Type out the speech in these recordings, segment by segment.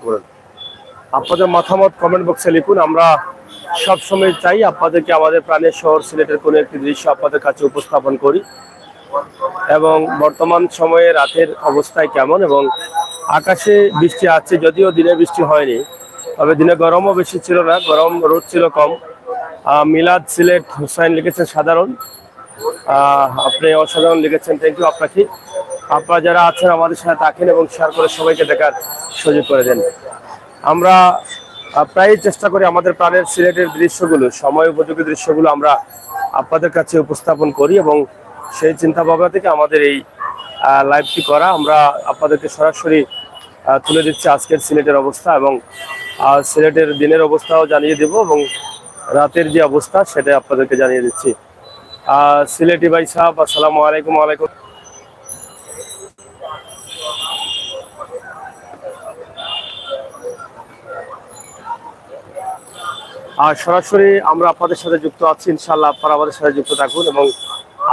করুন। আপনাদের মতামত কমেন্ট বক্সে লিখুন। আমরা সবসময় চাই আপনাদেরকে আমাদের প্রাণের শহর সিলেটের কোনো একটি দৃশ্য আপনাদের কাছে উপস্থাপন করি, এবং বর্তমান সময়ে রাতের অবস্থায় কেমন, এবং আকাশে বৃষ্টি আছে, যদিও দিনে বৃষ্টি হয়নি, তবে দিনে গরমও বেশি ছিল না, গরম রোদ ছিল কম। মিলাদ সিলেট হুসাইন লিখেছেন সাধারণ, আপনি অসাধারণ লিখেছেন, থ্যাংক ইউ আপনাকে। আপনারা যারা আছেন আমাদের সাথে থাকেন এবং শেয়ার করে সবাইকে দেখার সুযোগ করে দেন। আমরা প্রায়ই চেষ্টা করি আমাদের প্রাণের সিলেটের দৃশ্যগুলো, সময় উপযোগী দৃশ্যগুলো আমরা আপনাদের কাছে উপস্থাপন করি, এবং সেই চিন্তা ভাবনা থেকে আমাদের এই লাইভটি করা। আমরা আপনাদেরকে সরাসরি তুলে দিচ্ছি আজকের সিলেটের অবস্থা, এবং সিলেটের দিনের অবস্থাও জানিয়ে দেব, এবং রাতের যে অবস্থা সেটা আপনাদেরকে জানিয়ে দিচ্ছি। সিলেটি ভাই সাহেব, আসসালামু আলাইকুম। ওয়ালাইকুম। আর সরাসরি আমরা আপনাদের সাথে যুক্ত আছি, ইনশাআল্লাহ আপনারা আমাদের সাথে যুক্ত থাকুন এবং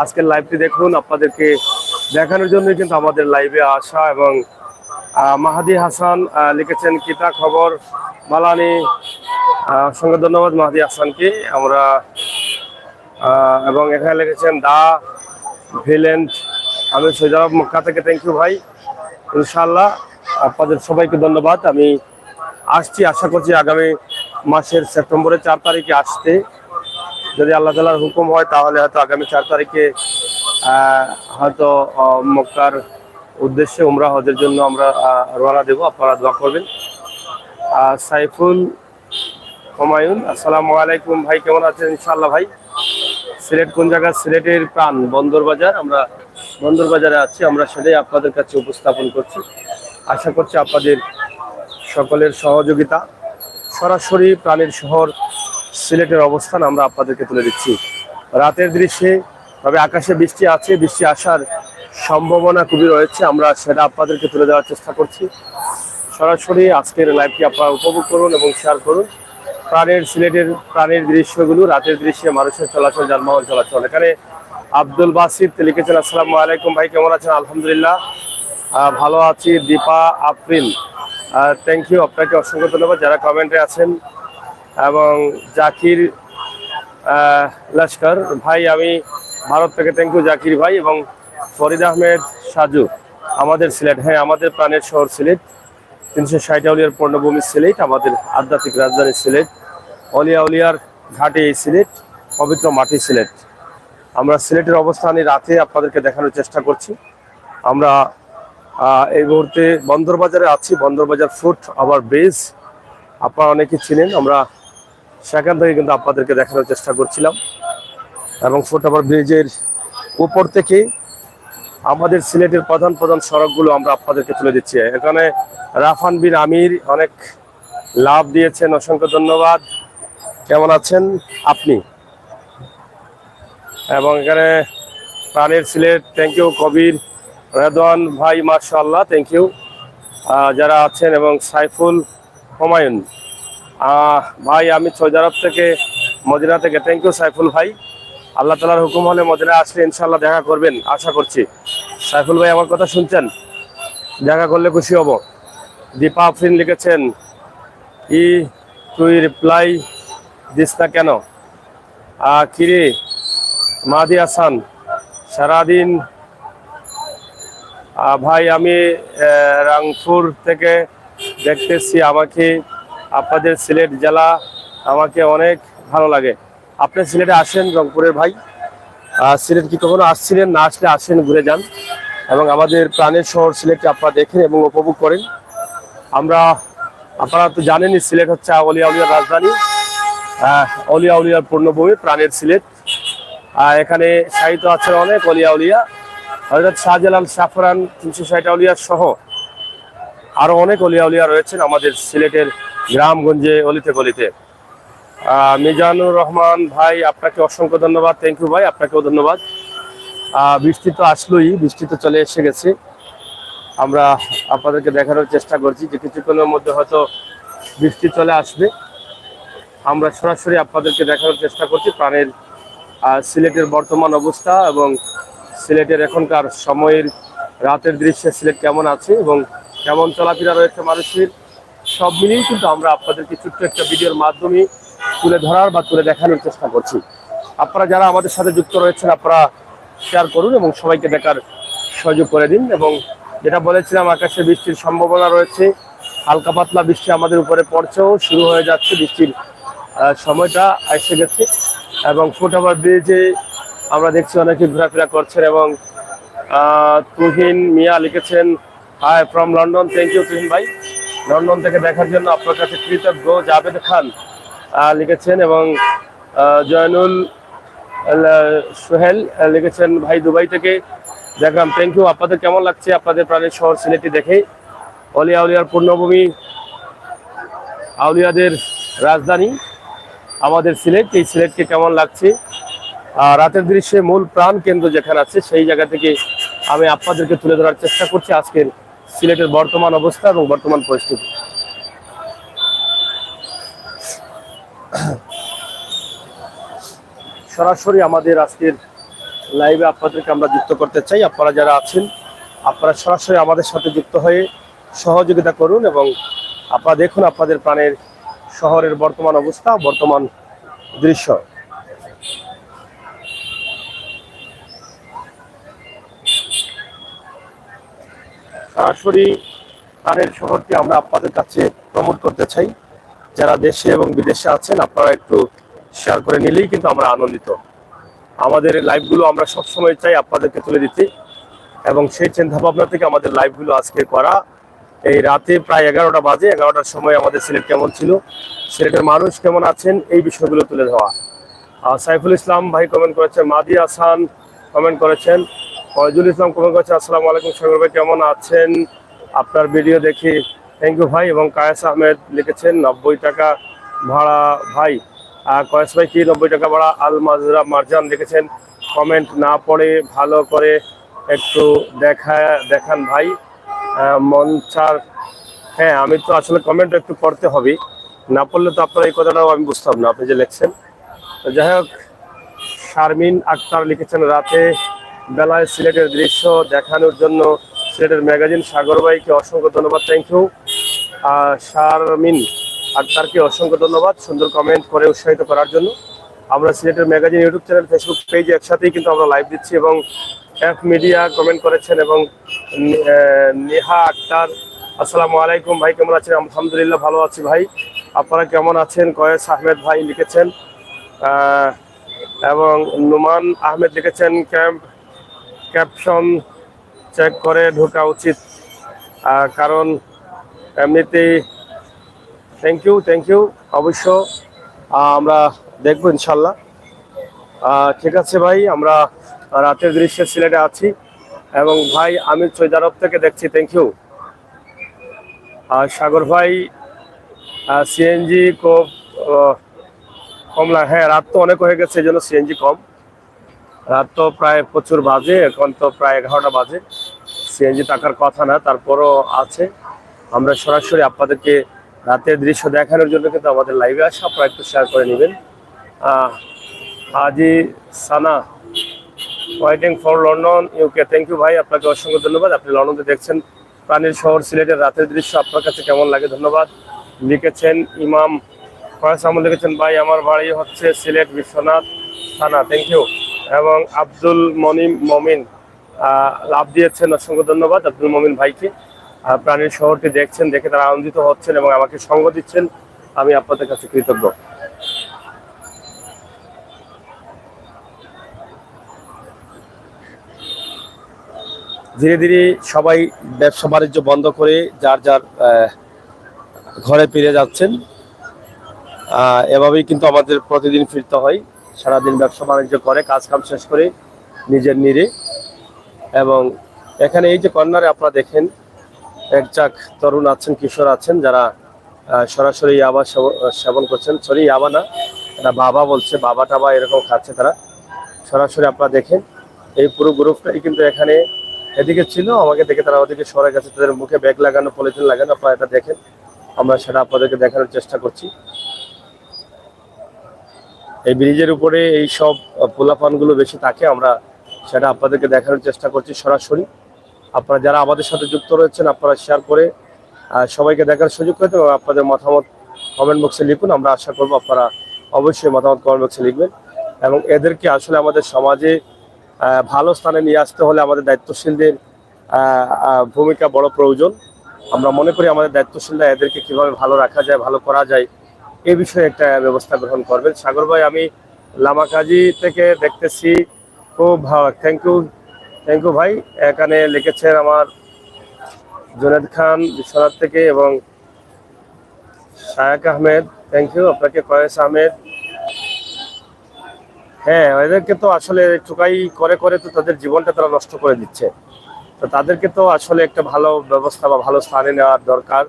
আজকের লাইভটি দেখুন। আপনাদেরকে দেখানোর জন্য কিন্তু আমাদের লাইভে আসা। এবং মাহাদি হাসান লিখেছেন কিতা খবর মালানি, অসংখ্য ধন্যবাদ মাহাদি হাসানকে। আমরা এবং এখানে লিখেছেন দা ভিলেন্ট, আমি সৈয়দ মক্কা থেকে, থ্যাংক ইউ ভাই। ইনশাআল্লাহ আপনাদের সবাইকে ধন্যবাদ। আমি আসছি, আশা করছি আগামী মাসের সেপ্টেম্বরের 4 তারিখে আসতে, যদি আল্লাহ তাআলার হুকুম হয় তাহলে হয়তো আগামী 4 তারিখে হয়তো মক্কার উদ্দেশ্যে উমরা হজের জন্য আমরা রওনা দেব। আপনারা দোয়া করবেন। সাইফুল হুমায়ুন, আসসালামু আলাইকুম ভাই, কেমন আছেন? ইনশাআল্লাহ ভাই। সিলেট কোন জায়গা? সিলেটের প্রাণ বন্দরবাজার, আমরা বন্দরবাজারে আছি, আমরা সেটাই আপনাদের কাছে উপস্থাপন করছি। আশা করছি আপনাদের সকলের সহযোগিতা। সরাসরি প্রাণের শহর সিলেটের অবস্থান আমরা আপনাদেরকে তুলে দিচ্ছি রাতের দৃশ্যে। তবে আকাশে বৃষ্টি আছে, বৃষ্টি আসার সম্ভাবনা খুবই রয়েছে, আমরা সেটা আপনাদেরকে তুলে দেওয়ার চেষ্টা করছি। সরাসরি আজকের লাইভটি আপনারা উপভোগ করুন এবং শেয়ার করুন। প্রাণের সিলেটের প্রাণের দৃশ্যগুলো, রাতের দৃশ্যে মানুষের চলাচল, যানবাহন চলাচল। এখানে আব্দুল বাসির লিখেছেন আসসালামু আলাইকুম ভাই, কেমন আছেন? আলহামদুলিল্লাহ ভালো আছি। দীপা আফরিন, থ্যাংক ইউ আপনাকে, অসংখ্য ধন্যবাদ যারা কমেন্টে আছেন। এবং জাকির লস্কর ভাই, আমি ভারত থেকে, থ্যাংক ইউ জাকির ভাই। এবং ফরিদ আহমেদ সাজু, আমাদের সিলেট, হ্যাঁ আমাদের প্রাণের শহর সিলেট, 360 আউলিয়ার পূর্ণভূমি সিলেট, আমাদের আধ্যাত্মিক রাজধানী সিলেট, অলিয়া উলিয়ার ঘাটে এই সিলেট, পবিত্র মাটি সিলেট। আমরা সিলেটের অবস্থানে রাতে আপনাদেরকে দেখানোর চেষ্টা করছি। আমরা এই মুহূর্তে বন্দরবাজারে আছি, বন্দরবাজার ফুট আবার বেজ, আপনারা অনেকে চিনেন। আমরা সেখান থেকে কিন্তু আপনাদেরকে দেখানোর চেষ্টা করছিলাম, এবং ফুট ওভার ব্রিজের উপর থেকে আমাদের সিলেটের প্রধান প্রধান সড়কগুলো আমরা আপনাদেরকে তুলে দিচ্ছি। এখানে রাফান বিন আমির অনেক লাভ দিয়েছেন, অসংখ্য ধন্যবাদ। কেমন আছেন আপনি? এবং এখানে প্রাণের সিলেট, থ্যাংক ইউ কবির রেদওয়ান ভাই, মাশাআল্লাহ, থ্যাংক ইউ যারা আছেন। এবং সাইফুল হুমায়ুন ভাই, আমি সৌদি আরব থেকে, মদিনা থেকে, থ্যাংক ইউ সাইফুল ভাই। আল্লাহ তাআলার হুকুম হলে মদিনা আসলে ইনশাআল্লাহ দেখা করবেন, আশা করছি। সাইফুল ভাই আমার কথা শুনছেন? দেখা করলে খুশি হব। দীপা আফরিন লিখেছেন তুই রিপ্লাই দিস না কেন? কিরে মাহাদি হাসান, সারাদিন ভাই আমি রাংপুর থেকে দেখতেছি, আমাকে আপনাদের সিলেট জেলা আমাকে অনেক ভালো লাগে। আপনি সিলেটে আসেন রংপুরের ভাই, সিলেট কি কখনো আসছিলেন? না আসলে আসেন, ঘুরে যান এবং আমাদের প্রাণের শহর সিলেটকে আপনারা দেখেন এবং উপভোগ করেন। আপনারা তো জানেনই সিলেট হচ্ছে অলিয়া উলিয়ার রাজধানী, অলিয়া উলিয়ার পূর্ণভূমি প্রাণের সিলেট। এখানে সাহিত্য আছে অনেক অলিয়া উলিয়া, হযরত শাহজালাল, সাফরান, 360 আউলিয়া সহ আরো অনেক অলিয়া উলিয়া রয়েছেন আমাদের সিলেটের গ্রামগঞ্জে, অলিতে গলিতে। মিজানুর রহমান ভাই, আপনাকে অসংখ্য ধন্যবাদ, থ্যাংক ইউ ভাই, আপনাকেও ধন্যবাদ। বৃষ্টি তো আসলোই, বৃষ্টি তো চলে এসে গেছে। আমরা আপনাদেরকে দেখানোর চেষ্টা করছি যে কিছুক্ষণের মধ্যে হয়তো বৃষ্টি চলে আসবে। আমরা সরাসরি আপনাদেরকে দেখানোর চেষ্টা করছি প্রাণের সিলেটের বর্তমান অবস্থা এবং সিলেটের এখনকার সময়ের রাতের দৃশ্যে সিলেট কেমন আছে এবং কেমন চলাফেরা রয়েছে মানুষের, সব মিলিয়েই কিন্তু আমরা আপনাদেরকে ছোট্ট একটা ভিডিওর মাধ্যমে তুলে ধরার বা তুলে দেখানোর চেষ্টা করছি। আপনারা যারা আমাদের সাথে যুক্ত রয়েছেন আপনারা শেয়ার করুন এবং সবাইকে দেখার সুযোগ করে দিন। এবং যেটা বলেছিলাম, আকাশে বৃষ্টির সম্ভাবনা রয়েছে, হালকা পাতলা বৃষ্টি আমাদের উপরে পড়ছেও, শুরু হয়ে যাচ্ছে, বৃষ্টির সময়টা এসে গেছে। এবং ফুটওভার ব্রিজে আমরা দেখছি অনেকে ঘোরাফেরা করছেন। এবং তুহিন মিয়া লিখেছেন, hi from London. Thank you Tuhin ভাই, লন্ডন থেকে দেখার জন্য আপনার কাছে কৃতজ্ঞ। জাভেদ খান লিখেছেন এবং জয়নুল সোহেল লিখেছেন, ভাই দুবাই থেকে দেখলাম, থ্যাংক ইউ। আপনাদের কেমন লাগছে আপনাদের প্রাণের শহর সিলেটটি দেখে? অলিয়া আউলিয়ার পূর্ণভূমি, আউলিয়াদের রাজধানী আমাদের সিলেট, এই সিলেটকে কেমন লাগছে? রাতের দৃশ্যে মূল প্রাণ কেন্দ্র যেখানে আছে সেই জায়গা থেকে আমি আপনাদেরকে তুলে ধরার চেষ্টা করছি আজকের সিলেটের বর্তমান অবস্থা এবং বর্তমান পরিস্থিতি। সরাসরি আমাদের আজকের লাইভে আপনাদেরকে আমরা যুক্ত করতে চাই। আপনারা যারা আছেন আপনারা সরাসরি আমাদের সাথে যুক্ত হয়ে সহযোগিতা করুন এবং আপনারা দেখুন আপনাদের প্রাণের শহরের বর্তমান অবস্থা, বর্তমান দৃশ্য। সরাসরি প্রাণের শহরটি আমরা আপনাদের কাছে প্রমোট করতে চাই। যারা দেশে এবং বিদেশে আছেন আপনারা একটু শেয়ার করে নিলেই কিন্তু আমরা আনন্দিত। আমাদের লাইভগুলো আমরা সবসময় চাই আপনাদেরকে তুলে দিতে এবং সেই চিন্তা ভাবনা থেকে আমাদের লাইভগুলো আজকে করা। এই রাতে প্রায় 11টা বাজে, 11টার সময় আমাদের সিলেট কেমন ছিল, সিলেটের মানুষ কেমন আছেন, এই বিষয়গুলো তুলে ধরা। সাইফুল ইসলাম ভাই কমেন্ট করেছেন, মাদি আসান কমেন্ট করেছেন, ফয়জুল ইসলাম কমেন্ট করেছেন, আসসালামু আলাইকুম সাগর ভাই কেমন আছেন, আপনার ভিডিও দেখি থ্যাংক ইউ ভাই। এবং কায়েস আহমেদ লিখেছেন 90 টাকা ভাড়া ভাই। কয়েস ভাই কি 90 টাকা ভাড়া? আল মাজরা মারজান লিখেছেন, কমেন্ট না পড়ে ভালো করে একটু দেখান ভাই। মঞ্চার, হ্যাঁ আমি তো আসলে কমেন্ট একটু পড়তে হবে, না পড়লে তো আপনার এই কথাটাও আমি বুঝতাম না আপনি যে লিখছেন। যাই হোক, শারমিন আক্তার লিখেছেন, রাতে বেলায় সিলেটের দৃশ্য দেখানোর জন্য সিলেটের ম্যাগাজিন সাগর ভাইকে অসংখ্য ধন্যবাদ। থ্যাংক ইউ শারমিন আক্তারকে অসংখ্য ধন্যবাদ সুন্দর কমেন্ট করে উৎসাহিত করার জন্য। আমরা সিলেটের ম্যাগাজিন ইউটিউব চ্যানেল, ফেসবুক পেজে একসাথেই কিন্তু আমরা লাইভ দিচ্ছি। এবং এফ মিডিয়া কমেন্ট করেছেন এবং নেহা আক্তার, আসসালামু আলাইকুম ভাই কেমন আছেন? আলহামদুলিল্লাহ ভালো আছি ভাই, আপনারা কেমন আছেন? কয়েস আহমেদ ভাই লিখেছেন এবং নুমান আহমেদ লিখেছেন, ক্যাপশন চেক করে ঢোকা উচিত কারণ এমনিতেই। থ্যাংক ইউ অবশ্য আমরা দেখবো ইনশাল্লাহ। ঠিক আছে ভাই, আমরা রাতের দৃশ্যে সিলেটে আছি এবং ভাই আমি সৈদারব থেকে দেখছি, থ্যাংক ইউ। সাগর ভাই সিএনজি খুব কমলা, হ্যাঁ রাত তো অনেক হয়ে গেছে এই জন্য সিএনজি কম, রাত তো প্রায় প্রচুর বাজে, এখন তো প্রায় 11টা বাজে, সিএনজি থাকার কথা না, তারপরও আছে। আমরা সরাসরি আপনাদেরকে রাতের দৃশ্য দেখানোর জন্য কিন্তু আমাদের লাইভে আসে, আপনারা একটু শেয়ার করে নেবেন। Aji Sana waiting for London UK, thank you ভাই, আপনাকে অসংখ্য ধন্যবাদ। আপনি লন্ডনে দেখছেন প্রাণীর শহর সিলেটের রাতের দৃশ্য, আপনার কাছে কেমন লাগে ধন্যবাদ। লিখেছেন ইমাম ফয়েজ আহমদ লিখেছেন, ভাই আমার বাড়ি হচ্ছে সিলেট বিশ্বনাথ থানা, থ্যাংক ইউ। এবং আব্দুল মমিন লাভ দিয়েছেন, অসংখ্য ধন্যবাদ আব্দুল মমিন ভাইকে। প্রাণীর শহরটি দেখছেন, দেখে তারা আনন্দিত হচ্ছেন এবং আমাকে সঙ্গ দিচ্ছেন, আমি আপনাদের কাছে কৃতজ্ঞ। ধীরে ধীরে সবাই ব্যবসা বাণিজ্য বন্ধ করে যার যার ঘরে ফিরে যাচ্ছেন। এভাবেই কিন্তু আমাদের প্রতিদিন ফিরতে হয়, সারাদিন ব্যবসা বাণিজ্য করে কাজ কাম শেষ করে নিজের নিরে। এবং এখানে এই যে কর্নারে আপনারা দেখেন একজাক তরুণ আছেন, কিশোর আছেন যারা সরাসরি ইয়াবা সেবন করছেন, সরি ইয়াবা না, এটা বাবা বলছে, বাবা টাবা এরকম খাচ্ছে তারা সরাসরি। আপনারা দেখেন এই পুরো গ্রুপটাই কিন্তু এখানে এদিকে ছিল, আমাকে দেখে তারা ওদিকে সরে গেছে, তাদের মুখে ব্যাগ লাগানো, পলিথিন লাগানো, আপনারা এটা দেখেন, আমরা সেটা আপনাদেরকে দেখানোর চেষ্টা করছি। এই ব্রিজের উপরে এই সব পোলাপানগুলো বেশি থাকে, আমরা সেটা আপনাদেরকে দেখানোর চেষ্টা করছি সরাসরি। আপনারা যারা আমাদের সাথে যুক্ত রয়েছেন আপনারা শেয়ার করে সবাইকে দেখার সুযোগ করে দেন এবং আপনাদের মতামত কমেন্ট বক্সে লিখুন। আমরা আশা করবো আপনারা অবশ্যই মতামত কমেন্ট বক্সে লিখবেন এবং এদেরকে আসলে আমাদের সমাজে ভালো স্থানে নিয়ে আসতে হলে আমাদের দায়িত্বশীলদের ভূমিকা বড় প্রয়োজন। আমরা মনে করি আমাদের দায়িত্বশীলরা এদেরকে কিভাবে ভালো রাখা যায়, ভালো করা যায় এই বিষয়ে একটা ব্যবস্থা গ্রহণ করবেন। সাগর ভাই, আমি লামাকাজি থেকে দেখতেছি, খুব ভালো, থ্যাংক ইউ ভাই। এখানে লিখেছেন আমার জুনেদ খান বিশ্বনাথ থেকে এবং শায়াক আহমেদ, থ্যাংক ইউ আপনাকে। কয়েস আহমেদ, হ্যাঁ, এদেরকে তো আসলে চুকাই করে করে তো তাদের জীবনটা তারা নষ্ট করে দিচ্ছে। তো তাদেরকে তো আসলে একটা ভালো ব্যবস্থা বা ভালো স্থানে নেওয়ার দরকার।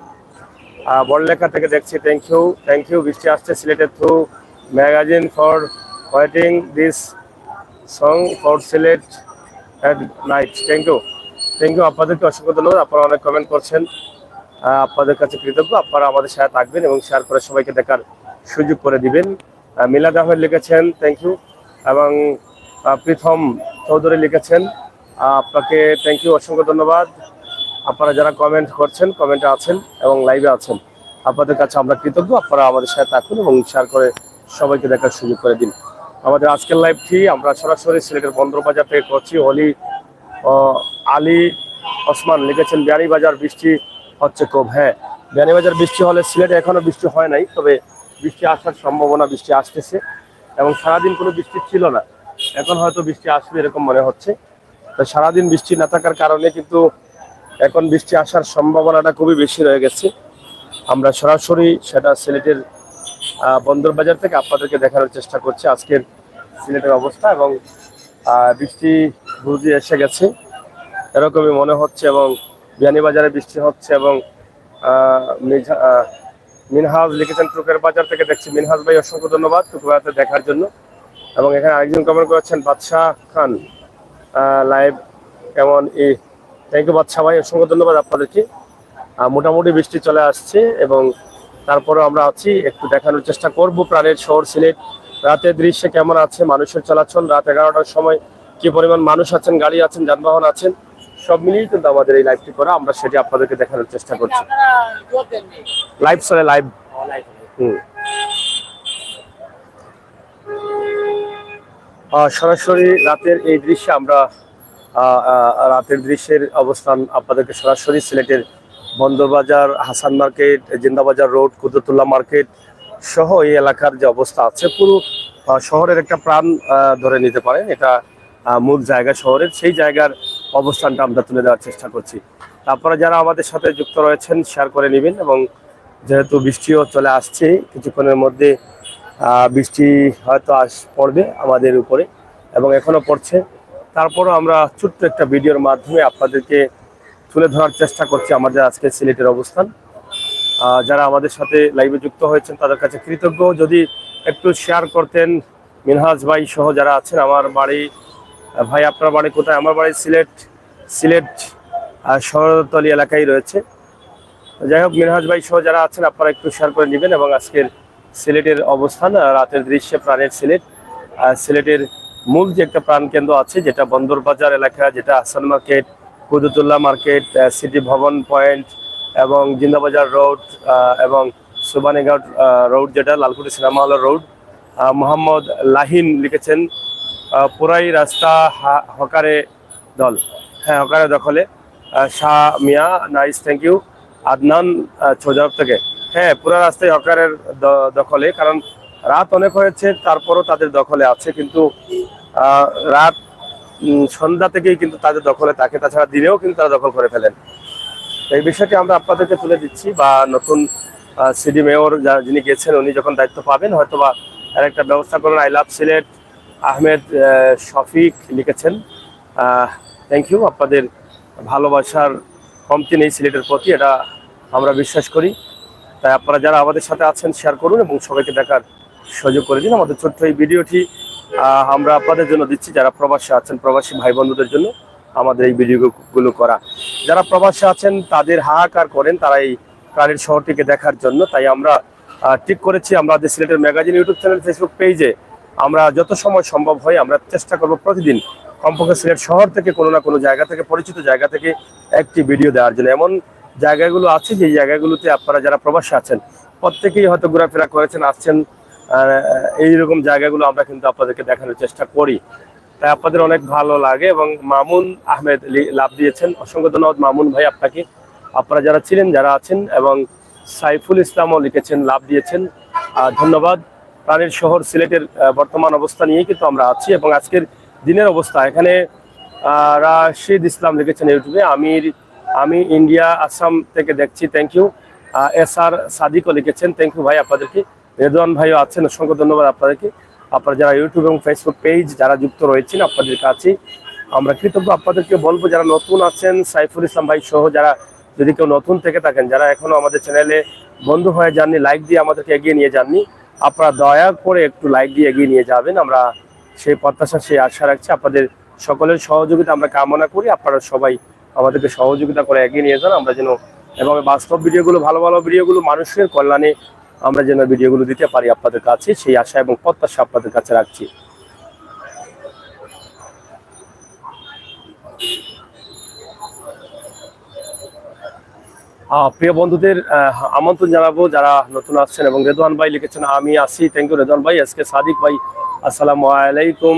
বড়লেখা থেকে দেখছি, থ্যাংক ইউ। বৃষ্টি আসছে সিলেটের through magazine for waiting this song for Sylhet at night, thank you আপনাদেরকে অসংখ্য ধন্যবাদ। আপনারা অনেক কমেন্ট করছেন, আপনাদের কাছে কৃতজ্ঞ। আপনারা আমাদের সাথে থাকবেন এবং শেয়ার করে সবাইকে দেখার সুযোগ করে দিবেন। মিলাদ আহমেদ লিখেছেন, থ্যাংক ইউ। এবং প্রীতম চৌধুরী লিখেছেন, আপনাকে থ্যাংক ইউ, অসংখ্য ধন্যবাদ। আপনারা যারা কমেন্ট করছেন, কমেন্টে আছেন এবং লাইভে আছেন, আপনাদের কাছে আমরা কৃতজ্ঞ। আপনারা আমাদের সাথে থাকুন এবং শেয়ার করে সবাইকে দেখার সুযোগ করে দিন। আমাদের আজকের লাইভটি আমরা সরাসরি সিলেটের বন্দরবাজার থেকে করছি। আলী ওসমান লিখেছেন, বিয়ানীবাজার বৃষ্টি হচ্ছে খুব। হ্যাঁ, বিয়ানীবাজার বৃষ্টি হলে সিলেটে এখনো বৃষ্টি হয় নাই, তবে বৃষ্টি আসার সম্ভাবনা, বৃষ্টি আসতেছে এবং সারাদিন কোনো বৃষ্টি ছিল না, এখন হয়তো বৃষ্টি আসবে এরকম মনে হচ্ছে। তো সারাদিন বৃষ্টি না থাকার কারণে কিন্তু এখন বৃষ্টি আসার সম্ভাবনাটা খুবই বেশি রয়ে গেছে। আমরা সরাসরি সেটা সিলেটের বন্দরবাজার থেকে আপনাদেরকে দেখানোর চেষ্টা করছি আজকের সিলেটের অবস্থা এবং বৃষ্টি বুঝি এসে গেছে এরকমই মনে হচ্ছে এবং বিয়ানীবাজারে বৃষ্টি হচ্ছে এবং মিনহাজ লিখেছেন টুকের বাজার থেকে দেখছি। মিনহাজ ভাই, অসংখ্য ধন্যবাদ টুকের বাজার দেখার জন্য। এবং এখানে আরেকজন কমেন্ট করেছেন, বাদশাহ খান লাইভ কেমন, থ্যাংক ইউ বাদশাহ ভাই, অসংখ্য ধন্যবাদ আপনাদেরকে। মোটামুটি বৃষ্টি চলে আসছে এবং তারপরে আমরা আছি, একটু দেখানোর চেষ্টা করব প্রাণের শহর সিলেট রাতের দৃশ্যে কেমন আছে, মানুষের চলাচল, রাত 11টার সময় কি পরিমাণ মানুষ আছেন, গাড়ি আছেন, যানবাহন আছেন, সব মিলিয়ে কিন্তু আমাদের এই লাইভটি করা। আমরা সেটি আপনাদেরকে দেখানোর চেষ্টা করছি। লাইভ চলে, লাইভ। সরাসরি রাতের এই দৃশ্যে আমরা রাতের দৃশ্যের অবস্থান আপনাদেরকে সরাসরি সিলেটের Bandarbazar, Hasan market, Zindabazar road, Kudratullah market সহ এই এলাকার যে অবস্থা আছে, পুরো শহরের একটা প্রাণ ধরে নিতে পারেন। এটা মূল জায়গা শহরের, সেই জায়গার অবস্থানটা আমরা তুলে দেওয়ার চেষ্টা করছি। তারপরে যারা আমাদের সাথে যুক্ত রয়েছেন শেয়ার করে নেবেন এবং যেহেতু বৃষ্টিও চলে আসছে, কিছুক্ষণের মধ্যে বৃষ্টি হয়তো পড়বে আমাদের উপরে এবং এখনো পড়ছে। তারপরও আমরা ছোট্ট একটা ভিডিওর মাধ্যমে আপনাদেরকে তুলে ধরার চেষ্টা করছি আমাদের আজকে সিলেটের অবস্থান। যারা আমাদের সাথে লাইভে যুক্ত হয়েছেন তাদের কাছে কৃতজ্ঞ। যদি একটু শেয়ার করতেন, মিনহাজ ভাই সহ যারা আছেন। আমার বাড়ি, ভাই আপনার বাড়ি কোথায়? আমার বাড়ি সিলেট শহরতলি এলাকায় রয়েছে। যাই হোক, মিনহাজ ভাই সহ যারা আছেন আপনারা একটু শেয়ার করে নেবেন এবং আজকের সিলেটের অবস্থান, রাতের দৃশ্যে প্রাণের সিলেট, সিলেটের মূল যে একটা প্রাণকেন্দ্র আছে যেটা বন্দরবাজার এলাকা, যেটা Hasan market, Kudratullah market, city ভবন পয়েন্ট এবং জিন্দাবাজার রোড এবং সুবানীঘাট রোড, যেটা লালকুটি সিনেমা হলের রোড। মোহাম্মদ লাহিন লিখেছেন, পুরাই রাস্তা হকারে দল। হ্যাঁ, হকারে দখলে। শাহ মিয়া, নাইস, থ্যাংক ইউ। আদনান চৌজাব থেকে, হ্যাঁ, পুরো রাস্তায় হকারের দখলে, কারণ রাত অনেক হয়েছে তারপরও তাদের দখলে আছে, কিন্তু রাত সন্ধ্যা থেকেই কিন্তু তাদের দখলে থাকে, তাছাড়া দিনেও কিন্তু তারা দখল করে ফেলেন। এই বিষয়টি আমরা আপনাদেরকে তুলে দিচ্ছি, বা নতুন সিডি মেয়র যিনি গেছেন উনি যখন দায়িত্ব পাবেন হয়তোবা আর একটা ব্যবস্থা করবেন। আই লাভ সিলেট আহমেদ শফিক লিখেছেন, থ্যাংক ইউ। আপনাদের ভালোবাসার কমতি নেই সিলেটের প্রতি, এটা আমরা বিশ্বাস করি। তাই আপনারা যারা আমাদের সাথে আছেন শেয়ার করুন এবং সবাইকে দেখার সুযোগ করে দিন। আমাদের ছোট্ট এই ভিডিওটি আমরা আপনাদের জন্য দিচ্ছি, যারা প্রবাসী আছেন, প্রবাসী ভাই বন্ধুদের জন্য আমাদের এই ভিডিওগুলো করা। যারা প্রবাসী আছেন তাদের হাহাকার করেন তারা এই প্রাণের শহরটিকে দেখার জন্য। তাই আমরা ঠিক করেছি আমাদের সিলেটের ম্যাগাজিন ইউটিউব চ্যানেল, ফেসবুক পেজে আমরা যত সময় সম্ভব হয় আমরা চেষ্টা করব প্রতিদিন কমপক্ষে সিলেট শহর থেকে কোনো না কোনো জায়গা থেকে, পরিচিত জায়গা থেকে একটি ভিডিও দেওয়ার জন্য। এমন জায়গাগুলো আছে, যে জায়গাগুলোতে আপনারা যারা প্রবাসী আছেন প্রত্যেকেই হয়তো ঘোরাফেরা করেছেন, আসছেন। এইরকম জায়গাগুলো আমরা কিন্তু আপনাদেরকে দেখানোর চেষ্টা করি, তাই আপনাদের অনেক ভালো লাগে। এবং মামুন আহমেদ লাভ দিয়েছেন, অসংখ্য ধন্যবাদ মামুন ভাই আপনাকে। আপনারা যারা ছিলেন, যারা আছেন, এবং সাইফুল ইসলামও লিখেছেন, লাভ দিয়েছেন, ধন্যবাদ। প্রাণের শহর সিলেটের বর্তমান অবস্থা নিয়ে কিন্তু আমরা আছি, এবং আজকের দিনের অবস্থা এখানে। রাশিদ ইসলাম লিখেছেন ইউটিউবে, আমি ইন্ডিয়া আসাম থেকে দেখছি, থ্যাংক ইউ। SR সাদিকও লিখেছেন, থ্যাংক ইউ ভাই আপনাদেরকে। রেদওয়ান ভাইও আছেন, অসংখ্য ধন্যবাদ আপনাদেরকে। আপনারা যারা ইউটিউব এবং ফেসবুক পেজ যারা যুক্ত রয়েছেন, আপনাদের কাছে আমরা কৃতজ্ঞ। আপনাদেরকে বলবো যারা নতুন আছেন, সাইফুল ইসলাম ভাই সহ যারা যদি কেউ নতুন থেকে থাকেন, যারা এখনো আমাদের চ্যানেলে বন্ধু হয়ে যাননি, লাইক দিয়ে আমাদেরকে এগিয়ে নিয়ে যাননি, আপনারা দয়া করে একটু লাইক দিয়ে এগিয়ে নিয়ে যাবেন। আমরা সেই প্রত্যাশা, সেই আশা রাখছি। আপনাদের সকলের সহযোগিতা আমরা কামনা করি। আপনারা সবাই আমাদেরকে সহযোগিতা করে এগিয়ে নিয়ে যান, আমরা যেন এবং বাস্তব ভিডিওগুলো, ভালো ভালো ভিডিওগুলো মানুষের কল্যাণে আমরা যেন ভিডিওগুলো দিতে পারি আপনাদের কাছে, সেই আশা এবং প্রত্যাশা আপনাদের কাছে রাখছি। প্রিয় বন্ধুদের আমন্ত্রণ জানাবো যারা নতুন আসছেন। এবং রেদওয়ান ভাই লিখেছেন আমি আসি, থ্যাংক ইউ রেদওয়ান ভাই। এসকে সাদিক ভাই আসসালামু আলাইকুম।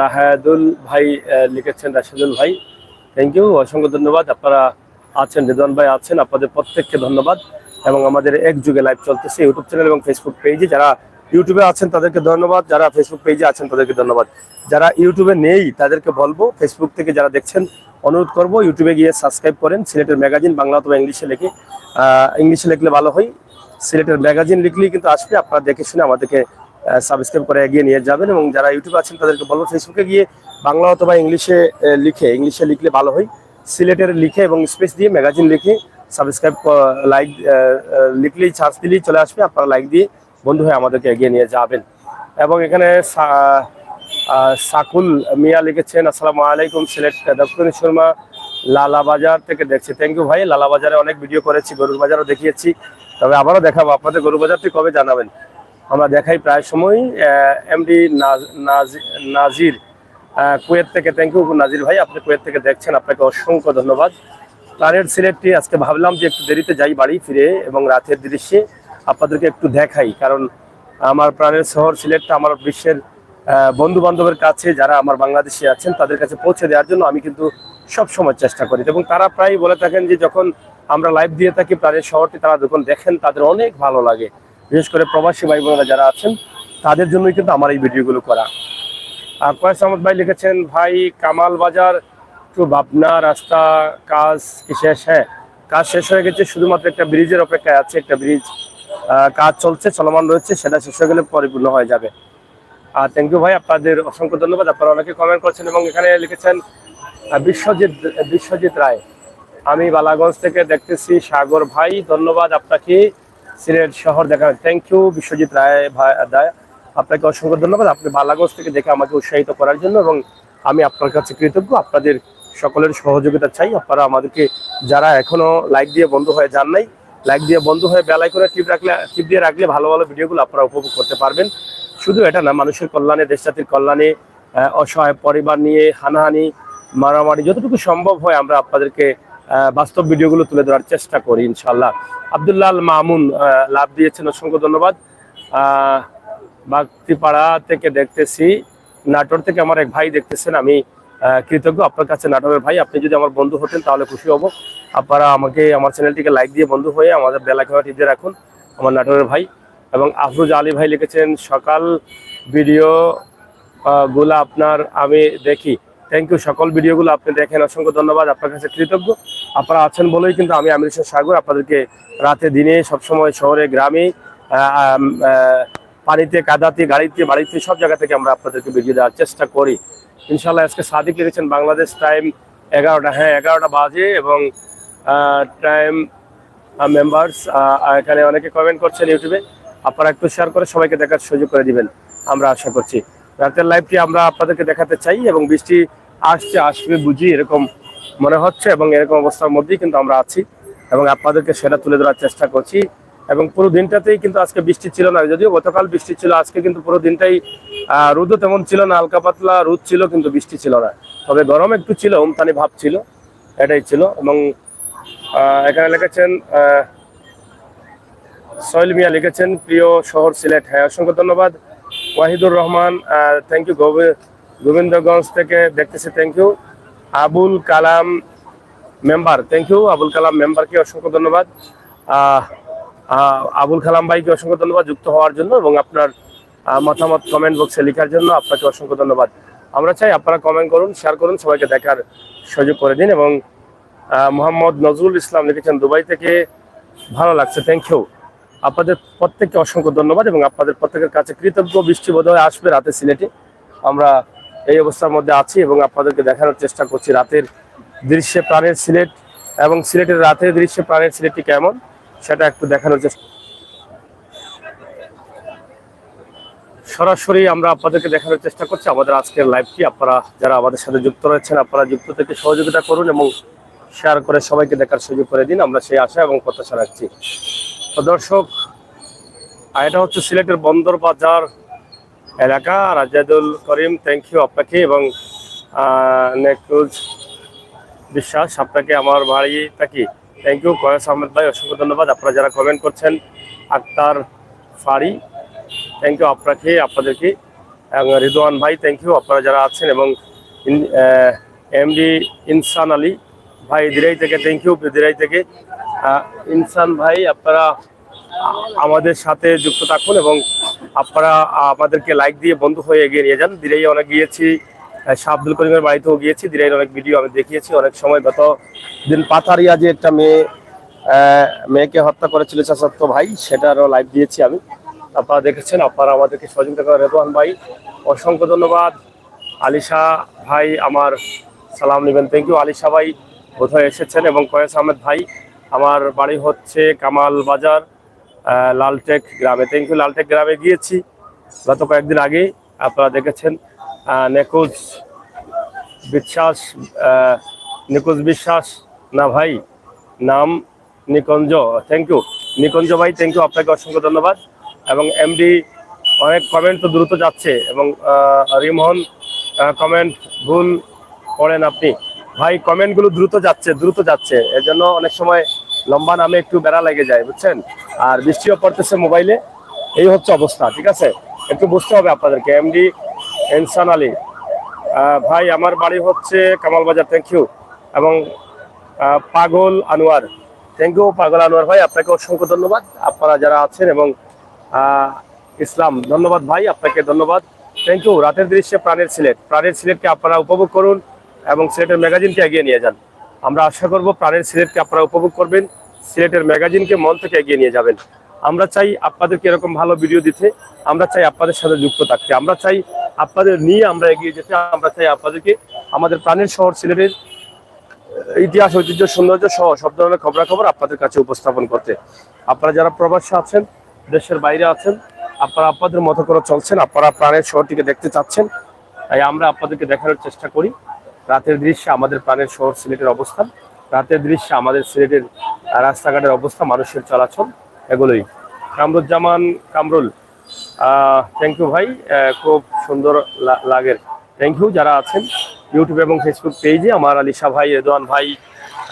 রাহেদুল ভাই লিখেছেন, রাশেদুল ভাই থ্যাংক ইউ, অসংখ্য ধন্যবাদ। আপনারা আছেন, রেদওয়ান ভাই আছেন, আপনাদের প্রত্যেককে ধন্যবাদ। এবং আমাদের এক যুগে লাইভ চলতেছে ইউটিউব চ্যানেল এবং ফেসবুক পেজে। যারা ইউটিউবে আছেন তাদেরকে ধন্যবাদ, যারা ফেসবুক পেজে আছেন তাদেরকে ধন্যবাদ। যারা ইউটিউবে নেই তাদেরকে বলবো, ফেসবুক থেকে যারা দেখছেন অনুরোধ করব ইউটিউবে গিয়ে সাবস্ক্রাইব করেন। সিলেটের ম্যাগাজিন বাংলা অথবা ইংলিশে লিখে, ইংলিশে লিখলে ভালো হয়, সিলেটের ম্যাগাজিন লিখলেই কিন্তু আসবে। আপনারা দেখে শুনে আমাদেরকে সাবস্ক্রাইব করে এগিয়ে নিয়ে যাবেন। এবং যারা ইউটিউবে আছেন তাদেরকে বলবো ফেসবুকে গিয়ে বাংলা অথবা ইংলিশে লিখলে ভালো হয়, সিলেটের লিখে এবং স্পেস দিয়ে ম্যাগাজিন লিখে সাবস্ক্রাইব, লাইক লিখলেই, সার্চ দিলেই চলে আসবে। আপনারা লাইক দিয়ে বন্ধু হয়ে আমাদেরকে এগিয়ে নিয়ে যাবেন। এবং এখানে সাকুল মিয়া লিখেছেন আসসালামু আলাইকুম, সিলেট দক্ষিণ সুরমা লালাবাজার থেকে দেখছি, থ্যাংক ইউ ভাই। লালাবাজারে অনেক ভিডিও করেছি, গরুর বাজারও দেখিয়েছি, তবে আবারও দেখাবো। আপনাদের গরুর বাজারটি কবে জানাবেন, আমরা দেখাই প্রায় সময়। এমডি নাজির কুয়েত থেকে, থ্যাংক ইউ নাজির ভাই, আপনি কুয়েত থেকে দেখছেন, আপনাকে অসংখ্য ধন্যবাদ। প্রাণের সিলেটটি আজকে ভাবলাম যে একটু দেরিতে যাই বাড়ি ফিরে এবং রাতের দৃশ্যে আপনাদেরকে একটু দেখাই, কারণ আমার প্রাণের শহর সিলেটটা আমার বিশ্বের বন্ধু বান্ধবের কাছে, যারা আমার বাংলাদেশে আছেন তাদের কাছে পৌঁছে দেওয়ার জন্য আমি কিন্তু সব সময় চেষ্টা করি। এবং তারা প্রায় বলে থাকেন যে যখন আমরা লাইভ দিয়ে থাকি প্রাণের শহরটি, তারা যখন দেখেন তাদের অনেক ভালো লাগে। বিশেষ করে প্রবাসী ভাই বোনেরা যারা আছেন তাদের জন্যই কিন্তু আমার এই ভিডিওগুলো করা। কয়েস আহমদ ভাই লিখেছেন, ভাই কামাল বাজার টু ভাবনা রাস্তা কাজ কি শেষ? হ্যাঁ, কাজ শেষ হয়ে গেছে, শুধুমাত্র একটা ব্রিজের অপেক্ষায় আছে। একটা ব্রিজ কাজ চলছে, চলমান রয়েছে, সেটা শেষ হয়ে গেলে পরিপূর্ণ হয়ে যাবে। থ্যাংক ইউ ভাই, আপনাদের অসংখ্য ধন্যবাদ। আপনারা অনেকে কমেন্ট করছেন। এবং এখানে লিখেছেন বিশ্বজিৎ রায়, আমি বালাগঞ্জ থেকে দেখতেছি, সাগর ভাই ধন্যবাদ আপনাকে, সিলেট শহর দেখা, থ্যাংক ইউ বিশ্বজিৎ রায় ভাই, আপনাকে অসংখ্য ধন্যবাদ। আপনি বালাগঞ্জ থেকে দেখে আমাকে উৎসাহিত করার জন্য, এবং আমি আপনার কাছে কৃতজ্ঞ। আপনাদের সকলের সহযোগিতা চাই। আপনারা আমাদেরকে যারা এখনো লাইক দিয়ে বন্ধু হয়ে যান নাই, লাইক দিয়ে বন্ধু হয়ে বেল আইকনে টিপ দিয়ে রাখলে ভালো ভালো ভিডিওগুলো আপনারা উপভোগ করতে পারবেন। শুধু এটা না, মানুষের কল্যাণে, দেশ জাতির কল্যাণে, অসহায় পরিবার নিয়ে হানাহানি মারামারি যতটুকু সম্ভব হয় আমরা আপনাদেরকে বাস্তব ভিডিওগুলো তুলে ধরার চেষ্টা করি ইনশাল্লাহ। আব্দুল্লাহ মামুন লাভ দিয়েছেন, অসংখ্য ধন্যবাদ। বাগতিপাড়া থেকে দেখতেছি, নাটোর থেকে আমার এক ভাই দেখতেছেন, আমি কৃতজ্ঞ আপনার কাছে নাটোরের ভাই। আপনি যদি আমার বন্ধু হতেন তাহলে খুশি হব। আপনারা আমাকে আমার চ্যানেলটিকে লাইক দিয়ে বন্ধু হয়ে আমাদের বেল আইকনে টিপ দিয়ে রাখুন, আমার নাটোরের ভাই। এবং আফরোজ আলী ভাই লিখেছেন, সকাল ভিডিও গুলো আপনার আমি দেখি, থ্যাংক ইউ। সকল ভিডিওগুলো আপনি দেখেন, অসংখ্য ধন্যবাদ, আপনার কাছে কৃতজ্ঞ। আপনারা আছেন বলেই কিন্তু আমি আমির হোসেন সাগর আপনাদেরকে রাতে দিনে সবসময় শহরে গ্রামে পানিতে কাদাতে গাড়িতে বাড়িতে সব জায়গা থেকে আমরা আপনাদেরকে ভিডিও দেওয়ার চেষ্টা করি ইনশাল্লাহ। আজকে সাদিক লিখেছেন বাংলাদেশ টাইম 11টা, হ্যাঁ 11টা বাজে। এবং টাইম মেম্বার্স এখানে অনেকে কমেন্ট করছেন ইউটিউবে, আপনারা একটু শেয়ার করে সবাইকে দেখার সুযোগ করে দিবেন, আমরা আশা করছি। রাতের লাইভটি আমরা আপনাদেরকে দেখাতে চাই, এবং বৃষ্টি আসবে বুঝি এরকম মনে হচ্ছে, এবং এরকম অবস্থার মধ্যেই কিন্তু আমরা আছি এবং আপনাদেরকে সেটা তুলে ধরার চেষ্টা করছি। এবং পুরো দিনটাতেই কিন্তু আজকে বৃষ্টি ছিল না, যদিও গতকাল বৃষ্টি ছিল, আজকে কিন্তু পুরো দিনটাই রোদও তেমন ছিল না, হালকা পাতলা রোদ ছিল কিন্তু বৃষ্টি ছিল না। তবে গরম একটু ছিল, উমতানি ভাব ছিল, এটাই ছিল। এবং এখানে লিখেছেন সোহেল মিয়া লিখেছেন প্রিয় শহর সিলেট। হ্যাঁ, অসংখ্য ধন্যবাদ। Wahidur Rahman, thank you. গোবিন্দগঞ্জ থেকে দেখতেছি, thank you. Abul Kalam member, thank you. Abul Kalam মেম্বারকে অসংখ্য ধন্যবাদ। আবুল কালাম ভাইকে অসংখ্য ধন্যবাদ যুক্ত হওয়ার জন্য এবং আপনার মতামত কমেন্ট বক্সে লেখার জন্য আপনাকে অসংখ্য ধন্যবাদ। আমরা চাই আপনারা কমেন্ট করুন, শেয়ার করুন, সবাইকে দেখার সুযোগ করে দিন। এবং মোহাম্মদ নজরুল ইসলাম লিখেছেন দুবাই থেকে, ভালো লাগছে, থ্যাংক ইউ। আপনাদের প্রত্যেককে অসংখ্য ধন্যবাদ এবং আপনাদের প্রত্যেকের কাছে কৃতজ্ঞ। বৃষ্টি বোধহয় আসবে রাতে সিলেটে, আমরা এই অবস্থার মধ্যে আছি এবং আপনাদেরকে দেখানোর চেষ্টা করছি রাতের দৃশ্যে প্রাণের সিলেট এবং সিলেটের রাতের দৃশ্যে প্রাণের সিলেটটি কেমন সেটা একটু দেখানোর চেষ্টা। সরাসরি আমরা আপনাদেরকে দেখানোর চেষ্টা করছি আমাদের আজকের লাইভটি। আপনারা যারা আমাদের সাথে যুক্ত রয়েছেন, আপনারা যুক্ত থেকে সহযোগিতা করুন এবং শেয়ার করে সবাইকে দেখার সুযোগ করে দিন, আমরা সেই আশা এবং প্রত্যাশা রাখছি। তো দর্শক, এটা হচ্ছে সিলেটের বন্দর বাজার এলাকা। রাজাদুল করিম, থ্যাংক ইউ আপনাকে এবং নেকুজ বিশ্বাস আপনাকে, আমার বাড়ি থাকি, থ্যাংক ইউ। কয়েস আহমেদ ভাই অসংখ্য ধন্যবাদ। আপনারা যারা কমেন্ট করছেন, আক্তার ফারি, থ্যাংক ইউ আপনাকে, আপনাদেরকে। এবং রিদওয়ান ভাই, থ্যাংক ইউ আপনারা যারা আছেন। এবং এমডি ইনসান আলী ভাই দিরাই থেকে, থ্যাংক ইউ দিরাই থেকে। ইনসান ভাই, আপনারা আমাদের সাথে যুক্ত থাকুন এবং আপনারা আমাদেরকে লাইক দিয়ে বন্ধু হয়ে এগিয়ে নিয়ে যান। দিরাই অনেক গিয়েছি, শাহ আব্দুল করিমের বাড়িতেও গিয়েছি, দিরাইয়ের অনেক ভিডিও আমি দেখিয়েছি। অনেক সময় গত দিন পাথারিয়া যে একটা মেয়েকে হত্যা করেছিল চাচাতো ভাই, সেটারও লাইভ দিয়েছি আমি, আপনারা দেখেছেন। আপনারা আমাদেরকে সহযোগিতা করেন। রেদওয়ান ভাই অসংখ্য ধন্যবাদ। আলিশা ভাই আমার সালাম নেবেন, থ্যাংক ইউ। আলিশা ভাই বোধহয় এসেছেন। এবং কয়েস আহমেদ ভাই, আমার বাড়ি হচ্ছে কামাল বাজার লালটেক গ্রামে, থ্যাংক ইউ। লালটেক গ্রামে গিয়েছি গত কয়েকদিন আগে, আপনারা দেখেছেন। নিকুজ বিশ্বাস না ভাই, নাম নিকঞ্জ, থ্যাংক ইউ। নিকঞ্জ ভাই, থ্যাংক ইউ আপনাকে অসংখ্য ধন্যবাদ। এবং এমডি অনেক কমেন্ট তো দ্রুত যাচ্ছে এবং রিমোহন কমেন্ট ভুল করেন আপনি ভাই, কমেন্টগুলো দ্রুত যাচ্ছে, এর জন্য অনেক সময় লম্বা নামে একটু বেড়া লেগে যায়, বুঝছেন। আর বৃষ্টিও পড়তেছে মোবাইলে, এই হচ্ছে অবস্থা, ঠিক আছে, একটু বুঝতে হবে আপনাদেরকে। এমডি ইনসান আলী ভাই, আমার বাড়ি হচ্ছে কামাল বাজার, থ্যাংক ইউ। এবং পাগল আনোয়ার, থ্যাংক ইউ পাগল আনোয়ার ভাই, আপনাকে অসংখ্য ধন্যবাদ আপনারা যারা আছেন। এবং ইসলাম, ধন্যবাদ ভাই, আপনাকে ধন্যবাদ, থ্যাংক ইউ। রাতের দৃশ্যে প্রাণের সিলেটকে আপনারা উপভোগ করুন এবং সিলেটের ম্যাগাজিনকে এগিয়ে নিয়ে যান। আমরা আশা করব প্রাণের সিলেটকে আপনারা উপভোগ করবেন, সিলেটের ম্যাগাজিনকে মন থেকে এগিয়ে নিয়ে যাবেন। আমরা চাই আপনাদেরকে এরকম ভালো ভিডিও দিতে, আমরা চাই আপনাদের সাথে যুক্ত থাকতে, আমরা চাই আপনাদের নিয়ে আমরা এগিয়ে যেতে, আমরা চাই আপনাদেরকে আমাদের প্রাণের শহর সিলেটের ইতিহাস, ঐতিহ্য, সৌন্দর্য সহ সব ধরনের খবরাখবর আপনাদের কাছে উপস্থাপন করতে। আপনারা যারা প্রবাসে আছেন, দেশের বাইরে আছেন, আপনারা আপনাদের মতো করে চলছেন, আপনারা প্রাণের শহরটিকে দেখতে চাচ্ছেন, তাই আমরা আপনাদেরকে দেখানোর চেষ্টা করি রাতের দৃশ্যে আমাদের প্রাণের শহর সিলেটের অবস্থান, রাতের দৃশ্যে আমাদের সিলেটের রাস্তাঘাটের অবস্থা, মানুষের চলাচল, এগুলোই। কামরুজ্জামান কামরুল, থ্যাংক ইউ ভাই, খুব সুন্দর লাগে, থ্যাংক ইউ। যারা আছেন ইউটিউব এবং ফেসবুক পেজে, আমার আলিশা ভাই, রেদওয়ান ভাই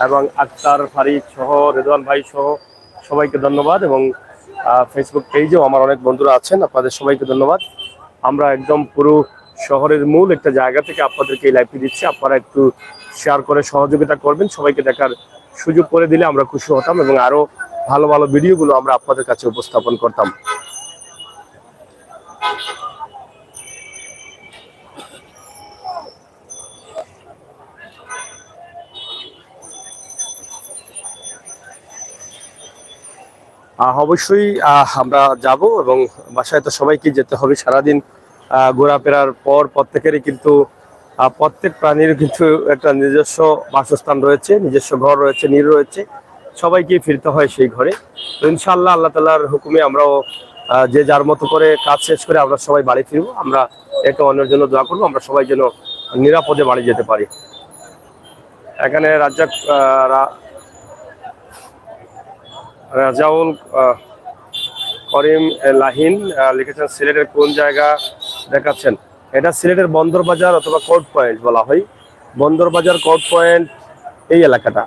এবং আক্তার ফারিক সহ, রেদওয়ান ভাই সহ সবাইকে ধন্যবাদ। এবং ফেসবুক পেজেও আমার অনেক বন্ধুরা আছেন, আপনাদের সবাইকে ধন্যবাদ। আমরা একদম পুরো শহরের মূল একটা জায়গা থেকে আপনাদেরকে এই লাইভটি দিচ্ছি, আপনারা একটু শেয়ার করে সহযোগিতা করবেন, সবাইকে দেখার সুযোগ করে দিলে আমরা খুশি হতাম এবং আরো ভালো ভালো ভিডিওগুলো আমরা আপনাদের কাছে উপস্থাপন করতাম। অবশ্যই আমরা যাব এবং বাসায় তো সবাইকে যেতে হবে। সারাদিন ঘোরাফেরার পর প্রত্যেকেরই কিন্তু প্রত্যেক প্রাণীর কিছু একটা নিজস্ব বাসস্থান রয়েছে, নিজস্ব ঘর রয়েছে, নীড় রয়েছে, সবাইকে ফিরতে হয় সেই ঘরে। তো ইনশাআল্লাহ আল্লাহ তাআলার হুকুমে আমরাও যে যার মতো করে কাজ শেষ করে আমরা সবাই বাড়ি ফিরবো। আমরা একে অন্যের জন্য দোয়া করবো, আমরা সবাই যেন নিরাপদে বাড়ি যেতে পারি। এখানে রাজাউল করিম লাহিন লিখেছেন, সিলেটের কোন জায়গা দেখাচ্ছেন? এটা সিলেটের বন্দর বাজার অথবা কোর্ট পয়েন্ট বলা হয়। বন্দর বাজার, কোর্ট পয়েন্ট, এই এলাকাটা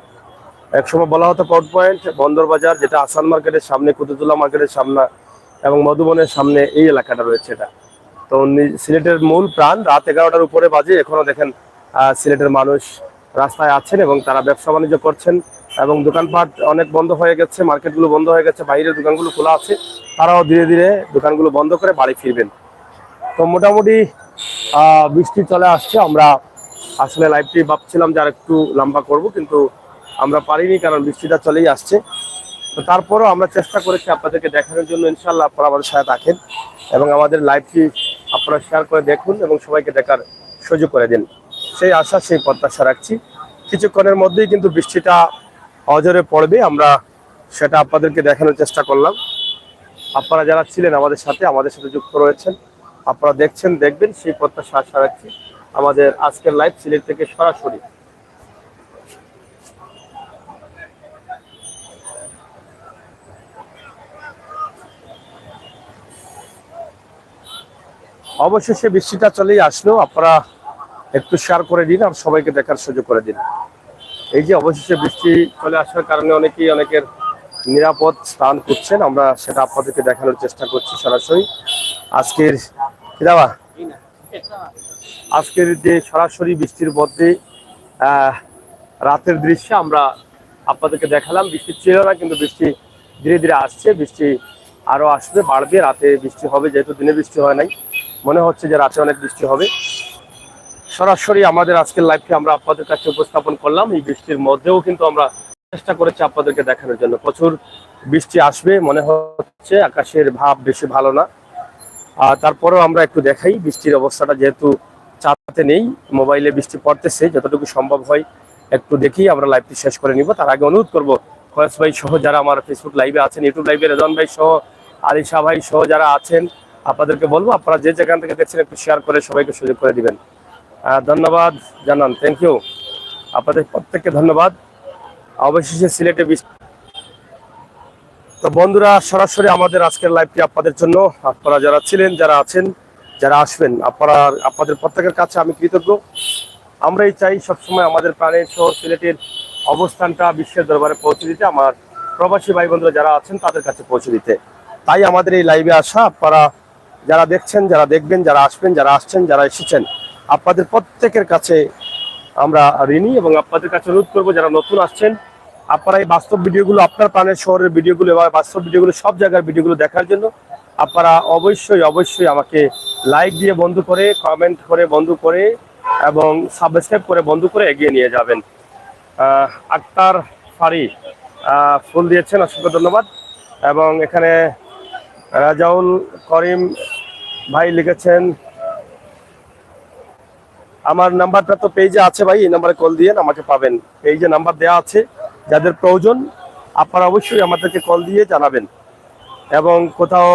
একসময় বলা হতো কোর্ট পয়েন্ট, বন্দর বাজার, যেটা আসান মার্কেটের সামনে, কুতুবুল্লাহ মার্কেটের সামনে এবং মধুবনের সামনে এই এলাকাটা রয়েছে। এটা তো সিলেটের মূল প্রাণ। রাত 11টার উপরে বাজে, এখনো দেখেন সিলেটের মানুষ রাস্তায় আছেন এবং তারা ব্যবসা বাণিজ্য করছেন এবং দোকানপাট অনেক বন্ধ হয়ে গেছে, মার্কেটগুলো বন্ধ হয়ে গেছে, বাইরের দোকানগুলো খোলা আছে, তারাও ধীরে ধীরে দোকানগুলো বন্ধ করে বাড়ি ফিরবেন। তো মোটামুটি বৃষ্টি চলে আসছে। আমরা আসলে লাইভটি ভাবছিলাম যে আর একটু লম্বা করব, কিন্তু আমরা পারিনি, কারণ বৃষ্টিটা চলেই আসছে। তো তারপরও আমরা চেষ্টা করেছি আপনাদেরকে দেখানোর জন্য। ইনশাল্লাহ আপনারা আমাদের সাথে থাকেন এবং আমাদের লাইভটি আপনারা শেয়ার করে দেখুন এবং সবাইকে দেখার সুযোগ করে দিন, সেই আশা, সেই প্রত্যাশা রাখছি। কিছুক্ষণের মধ্যেই কিন্তু বৃষ্টিটা অজরে পড়বে, আমরা সেটা আপনাদেরকে দেখানোর চেষ্টা করলাম। আপনারা যারা ছিলেন আমাদের সাথে যুক্ত রয়েছেন, আপনারা দেখছেন, দেখবেন, সেই প্রত্যাশা আশা রাখছি। আমাদের আজকের লাইভ সিলেট থেকে সরাসরি। অবশেষে বৃষ্টিটা চলেই আসলো, আপনারা একটু শেয়ার করে দিন আর সবাইকে দেখার সুযোগ করে দিন। এই যে অবশেষে বৃষ্টি চলে আসার কারণে অনেকের নিরাপদ স্থান খুঁজছেন, আমরা সেটা আপনাদেরকে দেখানোর চেষ্টা করছি সরাসরি। আজকের আজকের যে সরাসরি বৃষ্টির মধ্যে রাতের দৃশ্যে আমরা আপনাদেরকে দেখালাম। বৃষ্টি ছিল না, কিন্তু বৃষ্টি ধীরে ধীরে আসছে, বৃষ্টি আরো আসবে, বাড়বে, রাতে বৃষ্টি হবে, যেহেতু দিনে বৃষ্টি হয় নাই, মনে হচ্ছে যে রাতে অনেক বৃষ্টি হবে। সরাসরি আমাদের আজকের লাইভটি আমরা আপনাদের কাছে উপস্থাপন করলাম। এই বৃষ্টির মধ্যেও কিন্তু আমরা চেষ্টা করেছি আপনাদেরকে দেখানোর জন্য। প্রচুর বৃষ্টি আসবে মনে হচ্ছে, আকাশের ভাব বেশি ভালো না। তারপরেও আমরা একটু দেখাই বৃষ্টির অবস্থাটা, যেহেতু চালাতে নেই, মোবাইলে বৃষ্টি পড়তেছে, যতটুকু সম্ভব হয় একটু দেখি আমরা লাইভটি শেষ করে নিব। তার আগে অনুরোধ করবো ফয়েজ ভাই সহ যারা আমার ফেসবুক লাইভে আছেন, ইউটিউব লাইভে রেজন ভাই সহ, আলিশা ভাই সহ যারা আছেন, আপনাদেরকে বলবো আপনারা যে যেখান থেকে দেখছেন একটু শেয়ার করে সবাইকে সুযোগ করে দিবেন। ধন্যবাদ জানান, থ্যাংক ইউ, আপনাদের প্রত্যেককে ধন্যবাদ। অবশেষে সিলেটে বৃষ্টি। তো বন্ধুরা, সরাসরি আমাদের আজকের লাইভটি আপনাদের জন্য, আপনারা যারা ছিলেন, যারা আছেন, যারা আসবেন, আপনাদের প্রত্যেকের কাছে আমি কৃতজ্ঞ। আমরাই চাই সবসময় আমাদের প্রাণের শহর সিলেটের অবস্থানটা বিশ্বের দরবারে পৌঁছে দিতে, আমার প্রবাসী ভাই বন্ধুরা যারা আছেন তাদের কাছে পৌঁছে দিতে। তাই আমাদের এই লাইভে আসা। আপনারা যারা দেখছেন, যারা দেখবেন, যারা আসবেন, যারা আসছেন, যারা এসেছেন, আপনাদের প্রত্যেকের কাছে আমরা ঋণী এবং আপনাদের কাছে অনুরোধ করবো যারা নতুন আসছেন, আপনারা এই বাস্তব ভিডিওগুলো, আপনার প্রাণের শহরের ভিডিওগুলো এবং বাস্তব ভিডিওগুলো, সব জায়গার ভিডিওগুলো দেখার জন্য আপনারা অবশ্যই আমাকে লাইক দিয়ে বন্ধু করে, কমেন্ট করে বন্ধু করে এবং সাবস্ক্রাইব করে বন্ধু করে এগিয়ে নিয়ে যাবেন। আক্তার ফারি ফুল দিয়েছেন, অসংখ্য ধন্যবাদ। এবং এখানে রাজাউল করিম ভাই লিখেছেন, আমার নাম্বারটা তো পেজে আছে ভাই, এই নাম্বারে কল দিয়ে আমাকে পাবেন। পেজে নাম্বার দেওয়া আছে, যাদের প্রয়োজন আপনারা অবশ্যই আমাদেরকে কল দিয়ে জানাবেন। এবং কোথাও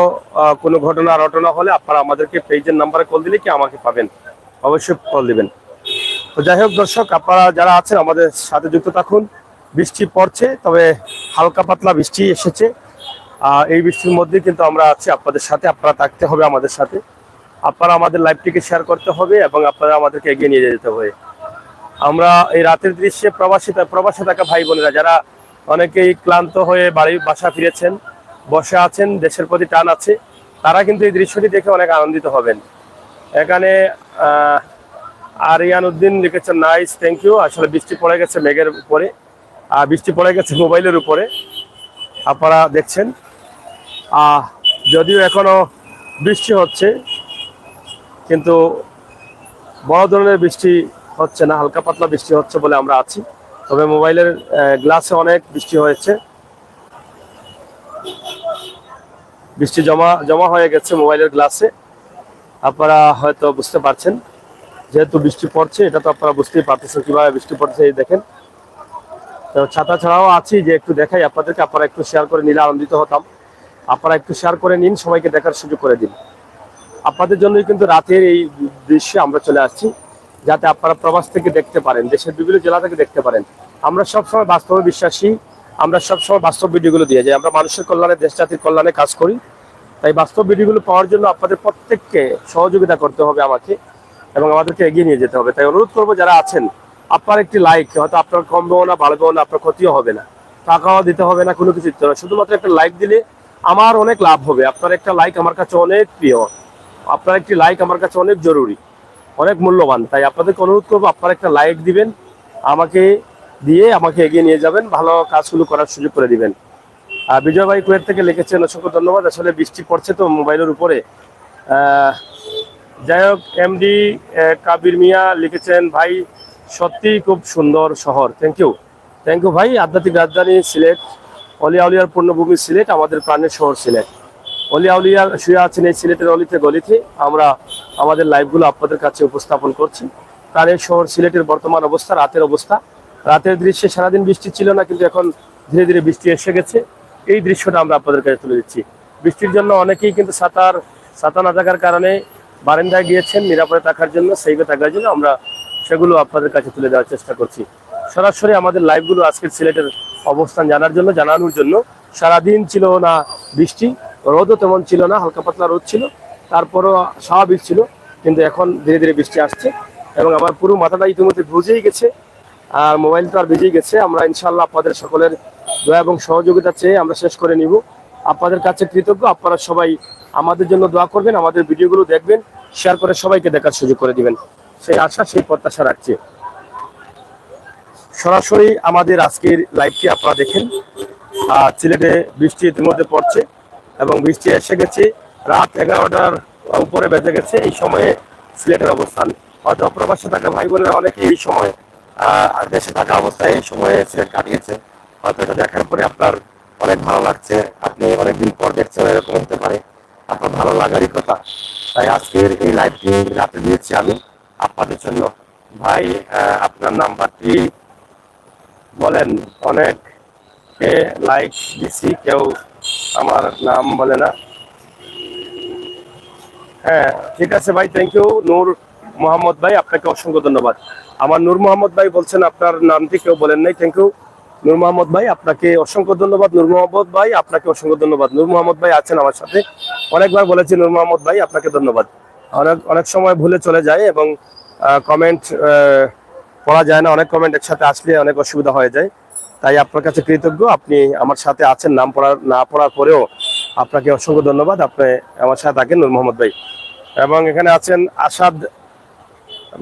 কোনো ঘটনা হলে আপনারা আমাদেরকে পেজের নাম্বারে কল দিলে কি আমাকে পাবেন, অবশ্যই কল দিবেন। তো যাই হোক দর্শক, আপনারা যারা আছেন আমাদের সাথে যুক্ত থাকুন। বৃষ্টি পড়ছে, তবে হালকা পাতলা বৃষ্টি এসেছে। এই বৃষ্টির মধ্যে কিন্তু আমরা আছি আপনাদের সাথে, আপনারা থাকতে হবে আমাদের সাথে, আপনারা আমাদের লাইভটিকে শেয়ার করতে হবে এবং আপনারা আমাদেরকে এগিয়ে নিয়ে যেতে হবে। আমরা এই রাতের দৃশ্যে প্রবাসে থাকা ভাই বোনেরা যারা অনেকেই ক্লান্ত হয়ে বাসা ফিরেছেন, বসে আছেন, দেশের প্রতি টান আছে, তারা কিন্তু এই দৃশ্যটি দেখে অনেক আনন্দিত হবেন। এখানে আরিয়ান উদ্দিন লিখেছেন, নাইস, থ্যাংক ইউ। আসলে বৃষ্টি পড়ে গেছে মেঘের উপরে, বৃষ্টি পড়ে গেছে মোবাইলের উপরে, আপনারা দেখছেন। যদিও এখনো বৃষ্টি হচ্ছে, কিন্তু বড় ধরনের বৃষ্টি হচ্ছে না, হালকা পাতলা বৃষ্টি হচ্ছে বলে আমরা আছি। তবে মোবাইলের গ্লাসে অনেক বৃষ্টি হয়েছে, বৃষ্টি জমা হয়ে গেছে মোবাইলের গ্লাসে, আপনারা হয়তো বুঝতে পারছেন। যেহেতু বৃষ্টি পড়ছে, এটা তো আপনারা বুঝতেই পারতেছেন কিভাবে বৃষ্টি পড়ছে, এই দেখেন। তো ছাতা ছাড়াও আছি, যে একটু দেখাই আপনাদেরকে, আপনারা একটু শেয়ার করে নিলে আনন্দিত হতাম। আপনারা একটু শেয়ার করে নিন, সবাইকে দেখার সুযোগ করে দিন। আপনাদের জন্যই কিন্তু রাতের এই দৃশ্যে আমরা চলে আসছি, যাতে আপনারা প্রবাস থেকে দেখতে পারেন, দেশের বিভিন্ন জেলা থেকে দেখতে পারেন। আমরা সবসময় বাস্তবে বিশ্বাসী, আমরা সবসময় বাস্তব ভিডিওগুলো দিয়ে যাই। আমরা মানুষের কল্যাণে, দেশ জাতির কল্যাণে কাজ করি। তাই বাস্তব ভিডিওগুলো পাওয়ার জন্য আপনাদের প্রত্যেককে সহযোগিতা করতে হবে আমাকে, এবং আমাদেরকে এগিয়ে নিয়ে যেতে হবে। তাই অনুরোধ করবো যারা আছেন আপনার একটি লাইক হয়তো আপনার কমবেও না, বাড়বেও না, আপনার ক্ষতিও হবে না, টাকাও দিতে হবে না, কোনো কিছু দিতে হবে না। শুধুমাত্র একটা লাইক দিলে আমার অনেক লাভ হবে। আপনার একটা লাইক আমার কাছে অনেক প্রিয়, আপনার একটি লাইক আমার কাছে অনেক জরুরি, অনেক মূল্যবান। তাই আপনাদেরকে অনুরোধ করবো আপনারা একটা লাইক দিবেন, আমাকে দিয়ে আমাকে এগিয়ে নিয়ে যাবেন, ভালো কাজগুলো করার সুযোগ করে দিবেন। বিজয় ভাই কুয়েত থেকে লিখেছেন, অসংখ্য ধন্যবাদ। আসলে বৃষ্টি পড়ছে তো মোবাইলের উপরে। যাই হোক, এমডি কাবির মিয়া লিখেছেন, ভাই সত্যি খুব সুন্দর শহর। থ্যাংক ইউ, থ্যাংক ইউ ভাই। আধ্যাত্মিক রাজধানী সিলেট, অলিয়া উলিয়ার পূর্ণভূমি সিলেট, আমাদের প্রাণের শহর সিলেট। অলিয়া উলিয়া শুয়ে আছেন এই সিলেটের অলিতে গলিতে, আমরা আমাদের লাইভগুলো আপনাদের কাছে উপস্থাপন করছি। প্রাণের শহর সিলেটের বর্তমান অবস্থা, রাতের অবস্থা, রাতের দৃশ্যে সারাদিন বৃষ্টি ছিল না, কিন্তু এখন ধীরে ধীরে বৃষ্টি এসে গেছে। এই দৃশ্যটা আমরা আপনাদের কাছে তুলে দিচ্ছি। বৃষ্টির জন্য অনেকেই কিন্তু ছাতা না থাকার কারণে বারান্দায় গিয়েছেন নিরাপদে থাকার জন্য, সেইভাবে থাকার জন্য আমরা সেগুলো আপনাদের কাছে তুলে দেওয়ার চেষ্টা করছি। সরাসরি আমাদের লাইভগুলো আজকের সিলেটের অবস্থান জানানোর জন্য। সারাদিন ছিল না বৃষ্টি, রোদও তেমন ছিল না, হালকা পাতলা রোদ ছিল, তারপরও স্বাভাবিক ছিল। কিন্তু এখন ধীরে ধীরে বৃষ্টি আসছে এবং আমার পুরো মাথাটা ইতিমধ্যে ভিজেই গেছে, আর মোবাইল তো আর ভিজেই গেছে। আমরা ইনশাল্লাহ আপনাদের সকলের দয়া এবং সহযোগিতা চেয়ে আমরা শেষ করে নিব। আপনাদের কাছে কৃতজ্ঞ, আপনারা সবাই আমাদের জন্য দোয়া করবেন, আমাদের ভিডিওগুলো দেখবেন, শেয়ার করে সবাইকে দেখার সুযোগ করে দিবেন, সেই আশা সেই প্রত্যাশা রাখছি। সরাসরি আমাদের আজকের লাইভটি আপনারা দেখেন। সিলেটে বৃষ্টি ইতিমধ্যে পড়ছে এবং বৃষ্টি এসে গেছে, রাত 11টার উপরে বেজে গেছে। এই সময়ে সিলেটের অবস্থান, হয়তো প্রবাসে থাকা ভাই বোনেরা অনেকে এই সময় দেশে থাকা অবস্থায় এই সময়ে সিলেট কাটিয়েছে। হয়তো এটা দেখার পরে আপনার অনেক ভালো লাগছে, আপনি অনেকদিন পর দেখছেন, এরকম হতে পারে, আপনার ভালো লাগারই কথা। তাই আজকের এই লাইভটি রাতে দিয়েছি আমি আপনাদের জন্য। ভাই আপনার নাম্বারটি বলেন। অনেক লাইক দিছি, কেউ আমার নাম বলে না। হ্যাঁ ঠিক আছে ভাই, থ্যাংক ইউ নূর মোহাম্মদ ভাই, আপনাকে অসংখ্য ধন্যবাদ। আমার নূর মোহাম্মদ ভাই বলছেন আপনার নামটি কেউ বলেন নাই। থ্যাংক ইউ নূর মোহাম্মদ ভাই, আপনাকে অসংখ্য ধন্যবাদ। নূর মোহাম্মদ ভাই আপনাকে অসংখ্য ধন্যবাদ। নূর মোহাম্মদ ভাই আছেন আমার সাথে, অনেকবার বলেছি নূর মোহাম্মদ ভাই আপনাকে ধন্যবাদ। অনেক সময় ভুলে চলে যায় এবং কমেন্ট পড়া যায় না, অনেক কমেন্ট একসাথে আসলে অনেক অসুবিধা হয়ে যায়। তাই আপনার কাছে কৃতজ্ঞ, আপনি আমার সাথে আছেন, নাম না পড়ার পরেও আপনাকে অসংখ্য ধন্যবাদ। আপনি আমার সাথে থাকেন নূর মোহাম্মদ ভাই। এবং এখানে আছেন আসাদ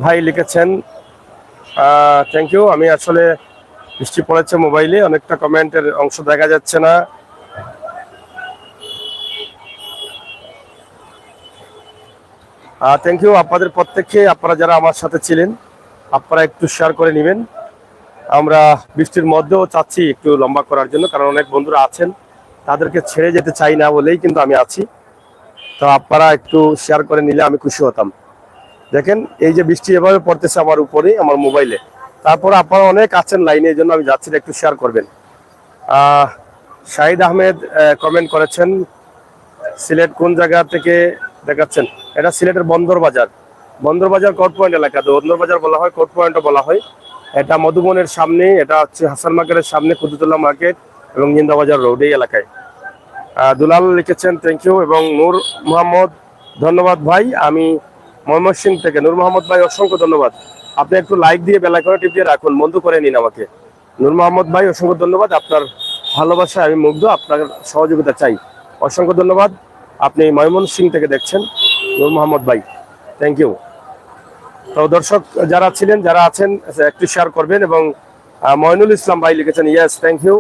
ভাই লিখেছেন, থ্যাংক ইউ। আমি আসলে বৃষ্টি পড়েছে মোবাইলে, অনেকটা কমেন্টের অংশ দেখা যাচ্ছে না। থ্যাংক ইউ আপনাদের প্রত্যেককে, আপনারা যারা আমার সাথে ছিলেন আপনারা একটু শেয়ার করে নেবেন। আমরা বৃষ্টির মধ্যেও চাচ্ছি একটু লম্বা করার জন্য, কারণ অনেক বন্ধুরা আছেন, তাদেরকে ছেড়ে যেতে চাই না বলেই কিন্তু আমি আছি। তো আপনারা একটু শেয়ার করে নিলে আমি খুশি হতাম। দেখেন এই যে বৃষ্টি এভাবে পড়তেছে আমার উপরে, আমার মোবাইলে, তারপরে আপনারা অনেক আছেন লাইনে, এই জন্য আমি যাচ্ছি, একটু শেয়ার করবেন। শাহিদ আহমেদ কমেন্ট করেছেন, সিলেট কোন জায়গা থেকে দেখাচ্ছেন? এটা সিলেটের বন্দরবাজার কোর্ট পয়েন্ট এলাকা। তো বন্দরবাজার বলা হয়, কোর্ট পয়েন্টও বলা হয়। এটা মধুবনের সামনে, এটা হচ্ছে হাসান মার্কেটের সামনে, কুতুবুল্লাহ মার্কেট এবং জিন্দাবাজার রোড, এই এলাকায়। দুলাল লিখেছেন থ্যাংক ইউ, এবং নূর মোহাম্মদ ধন্যবাদ ভাই, আমি ময়মনসিংহ থেকে। নূর মোহাম্মদ ভাই অসংখ্য ধন্যবাদ। আপনি একটু লাইক দিয়ে বেল আইকনে টিপ দিয়ে রাখুন, বন্ধ করে নিন আমাকে। নূর মোহাম্মদ ভাই অসংখ্য ধন্যবাদ, আপনার ভালোবাসায় আমি মুগ্ধ, আপনার সহযোগিতা চাই। অসংখ্য ধন্যবাদ। আপনি ময়মনসিংহ থেকে দেখছেন নূর মোহাম্মদ ভাই, থ্যাংক ইউ। তো দর্শক যারা ছিলেন, যারা আছেন একটু শেয়ার করবেন। এবং মইনুল ইসলাম ভাই লিখেছেন ইয়েস, থ্যাংক ইউ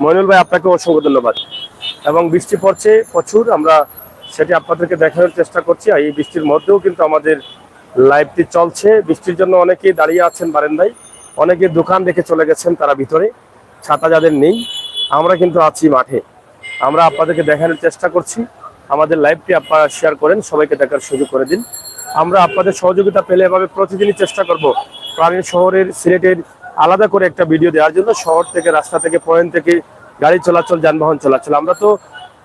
মইনুল ভাই, আপনাকে অসংখ্য ধন্যবাদ। এবং বৃষ্টি পড়ছে প্রচুর, আমরা সেটি আপনাদেরকে দেখানোর চেষ্টা করছি। আর এই বৃষ্টির মধ্যেও কিন্তু আমাদের লাইভটি চলছে। বৃষ্টির জন্য অনেকেই দাঁড়িয়ে আছেন বারান্দায়, অনেকে দোকান রেখে চলে গেছেন তারা ভিতরে, ছাতা যাদের নেই। আমরা কিন্তু আছি মাঠে, আমরা আপনাদেরকে দেখানোর চেষ্টা করছি। আমাদের লাইভটি আপনারা শেয়ার করেন, সবাইকে দেখার সুযোগ করে দিন। আমরা আপনাদের সহযোগিতা পেলে এভাবে প্রতিদিনই চেষ্টা করব প্রাণীর শহরের সিলেটের আলাদা করে একটা ভিডিও দেওয়ার জন্য। শহর থেকে, রাস্তা থেকে, পয়েন্ট থেকে গাড়ি চলাচল, যানবাহন চলাচল, আমরা তো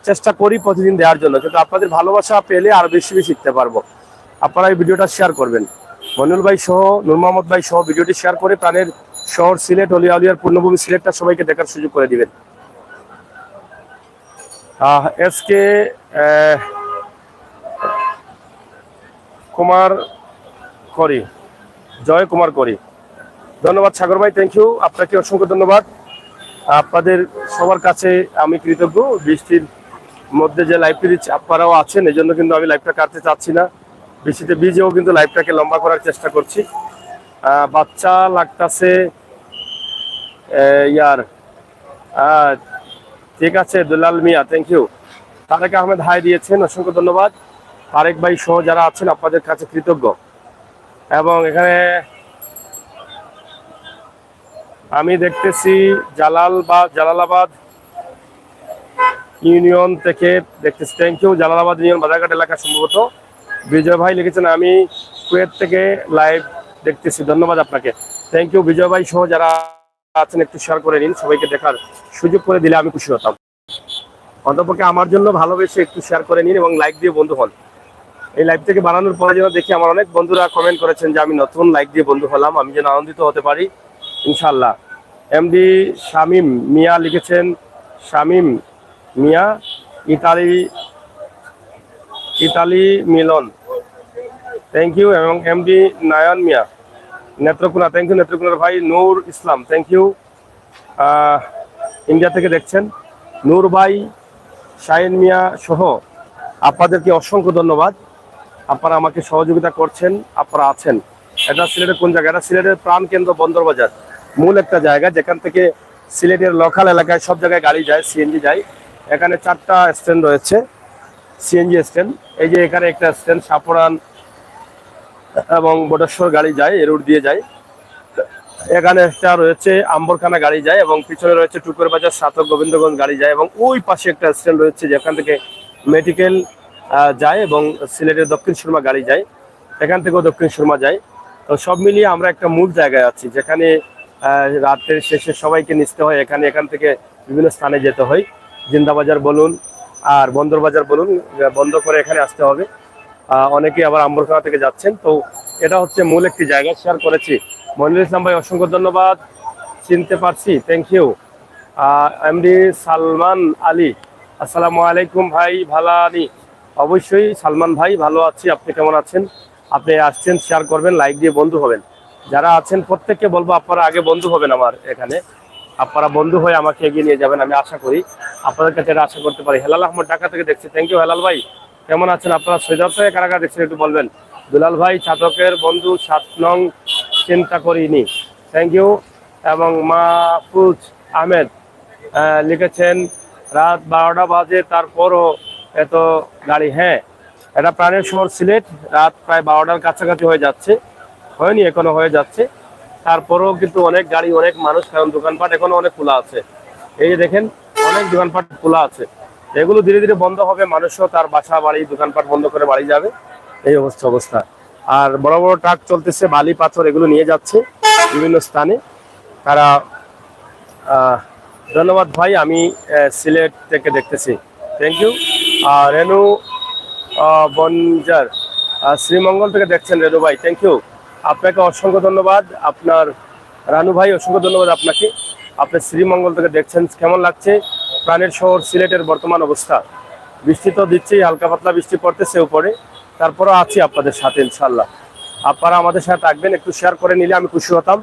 চেষ্টা করি প্রতিদিন দেওয়ার জন্য, কিন্তু আপনাদের ভালোবাসা পেলে আরো বেশি শিখতে পারবো। আপনারা এই ভিডিওটা শেয়ার করবেন, মনিরুল ভাই সহ, নূর মোহাম্মদ ভাই সহ ভিডিওটি শেয়ার করে প্রাণের শহর সিলেট, অলিয়া উলিয়ার পূর্ণভূমি সিলেটটা সবাইকে দেখার সুযোগ করে দিবেন। এসকে কুমার করি, জয় কুমার করি, ধন্যবাদ সাগর ভাই, থ্যাংক ইউ, আপনাকে অসংখ্য ধন্যবাদ। আপনাদের সবার কাছে আমি কৃতজ্ঞ। বৃষ্টির মধ্যে যে লাইভটি দিচ্ছি আপনারাও আছেন, এই জন্য কিন্তু আমি লাইভটা কাটতে চাচ্ছি না। বৃষ্টিতে ভিজেও কিন্তু লাইভটাকে লম্বা করার চেষ্টা করছি। বাচ্চা লাগতাছে ইয়ার, ঠিক আছে Dulal Mia, thank you. Tarek Ahmed hi দিয়েছেন, অসংখ্য ধন্যবাদ। তারেক ভাই সহ যারা আছেন আপনাদের কাছে কৃতজ্ঞ। এবং এখানে আমি দেখতেছি জালালাবাদ ইউনিয়ন থেকে দেখতেছি, থ্যাংক ইউ। জালালাবাদ ইউনিয়ন বাজারঘাট এলাকা সম্ভবত বিজয় ভাই লিখেছেন, আমি কুয়েত থেকে লাইভ দেখতেছি, ধন্যবাদ আপনাকে, থ্যাংক ইউ। বিজয় ভাই সহ যারা আছেন একটু শেয়ার করে নিন, সবাইকে দেখার সুযোগ করে দিলে আমি খুশি হতাম। অন্তপক্ষে আমার জন্য ভালোবেসে একটু শেয়ার করে নিন এবং লাইক দিয়ে বন্ধু হন। এই লাইভ থেকে বানানোর পরে যেন দেখি আমার অনেক বন্ধুরা কমেন্ট করেছেন যে আমি নতুন লাইক দিয়ে বন্ধু হলাম, আমি যেন আনন্দিত হতে পারি ইনশাল্লাহ। এমডি শামিম মিয়া লিখেছেন, Shamim Miah Italy Milon, thank you. এবং MD Nayon Miah Netrokona, thank you নেত্রকোনার ভাই। Nur Islam, thank you, India থেকে দেখছেন। নূর ভাই, শাহিন মিয়া সহ আপনাদেরকে অসংখ্য ধন্যবাদ। আপনারা আমাকে সহযোগিতা করছেন, আপনারা আছেন। এটা সিলেটের কোন জায়গা? এটা সিলেটের প্রাণকেন্দ্র বন্দরবাজার, মূল একটা জায়গা যেখান থেকে সিলেটের লোকাল এলাকায় সব জায়গায় গাড়ি যায়, সিএনজি যায়। এখানে 4টা স্ট্যান্ড রয়েছে, সিএনজি স্ট্যান্ড। এই যে এখানে একটা স্ট্যান্ড, সাপুরান এবং বটেশ্বর গাড়ি যায়, এ রুট দিয়ে যায়। এখানে একটা রয়েছে আম্বরখানা গাড়ি যায়, এবং পিছনে রয়েছে টুকুর বাজার, সাতক, গোবিন্দগঞ্জ গাড়ি যায়। এবং ওই পাশে একটা স্ট্যান্ড রয়েছে যেখান থেকে মেডিকেল যায় এবং সিলেটের দক্ষিণ সুরমা গাড়ি যায়, এখান থেকেও দক্ষিণ সুরমা যায়। তো সব মিলিয়ে আমরা একটা মূল জায়গায় আছি যেখানে রাতের শেষে সবাইকে নিতে হয়, এখান থেকে বিভিন্ন স্থানে যেতে হয়। জিন্দাবাজার বলুন আর বন্দরবাজার বলুন, বন্ধ করে এখানে আসতে হবে। অনেকেই আবার আম্বরখানা থেকে যাচ্ছেন। তো এটা হচ্ছে মূল একটি জায়গা, শেয়ার করেছি। মনিরুল ইসলাম ভাই অসংখ্য ধন্যবাদ, চিনতে পারছি, thank you. MD Salman Ali, আসসালামু আলাইকুম ভাই, ভালো আনি? অবশ্যই সালমান ভাই, ভালো আছি, আপনি কেমন আছেন? আপনি আসছেন, শেয়ার করবেন, লাইক দিয়ে বন্ধু হবেন। যারা আছেন প্রত্যেককে বলবো আপনারা আগে বন্ধু হবেন আমার এখানে, আপনারা বন্ধু হয়ে আমাকে এগিয়ে নিয়ে যাবেন। আমি আশা করি আপনাদের কাছে এটা আশা করতে পারি। হেলাল আহমদ ঢাকা থেকে দেখছি, থ্যাংক ইউ হেলাল ভাই, কেমন আছেন? আপনারা সৈয়দ থেকে কারা কারা দেখছেন একটু বলবেন। দুলাল ভাই ছাতকের বন্ধু 7 নং চিন্তা করিনি, থ্যাংক ইউ। এবং মাহফুজ আহমেদ লিখেছেন, রাত 12টা বাজে তারপরও এত গাড়ি। হ্যাঁ, এটা প্রাণের শহর সিলেট, রাত প্রায় 12টার কাছাকাছি হয়ে যাচ্ছে, হয়নি এখনো, হয়ে যাচ্ছে। তারপরেও কিন্তু অনেক গাড়ি, অনেক মানুষ, কারণ দোকানপাট এখনো অনেক খোলা আছে। এই যে দেখেন অনেক দোকানপাট খোলা আছে, এগুলো ধীরে ধীরে বন্ধ হবে, মানুষও তার বাসা বাড়ি দোকানপাট বন্ধ করে বাড়ি যাবে, এই অবস্থা। আর বড় বড় ট্রাক চলতেছে, বালি পাথর এগুলো নিয়ে যাচ্ছে বিভিন্ন স্থানে তারা। ধন্যবাদ ভাই, আমি সিলেট থেকে দেখতেছি, থ্যাংক ইউ। রেনু বঞ্জার শ্রীমঙ্গল থেকে দেখছেন, রেনু ভাই থ্যাংক ইউ, আপনাকে অসংখ্য ধন্যবাদ। আপনার রানু ভাই অসংখ্য ধন্যবাদ আপনাকে, আপনি শ্রীমঙ্গল থেকে দেখছেন। কেমন লাগছে প্রাণের শহর সিলেটের বর্তমান অবস্থা? বৃষ্টি তো দিচ্ছেই, হালকা পাতলা বৃষ্টি পড়তেছে উপরে, তারপরও আছি আপনাদের সাথে ইনশাল্লাহ। আপনারা আমাদের সাথে থাকবেন, একটু শেয়ার করে নিলে আমি খুশি হতাম।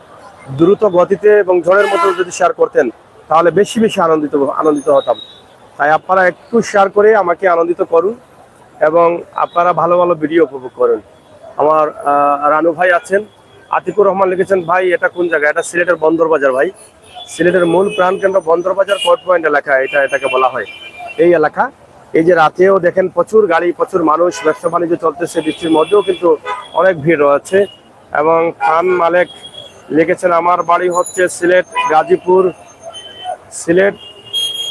দ্রুত গতিতে এবং ঝড়ের মতো যদি শেয়ার করতেন তাহলে বেশি বেশি আনন্দিত হতাম। তাই আপনারা একটু শেয়ার করে আমাকে আনন্দিত করুন এবং আপনারা ভালো ভালো ভিডিও উপভোগ করুন। আমার রানু ভাই আছেন, আতিকুর রহমান লিখেছেন, ভাই এটা কোন জায়গা? এটা সিলেটের বন্দরবাজার ভাই, সিলেটের মূল প্রাণকেন্দ্র বন্দরবাজার কোর্ট পয়েন্ট এলাকা, এটাকে বলা হয় এই এলাকা। এই যে রাতেও দেখেন প্রচুর গাড়ি, প্রচুর মানুষ, ব্যবসা বাণিজ্য চলতেছে, বৃষ্টির মধ্যেও কিন্তু অনেক ভিড় রয়েছে। এবং খান মালেক লিখেছেন, আমার বাড়ি হচ্ছে সিলেট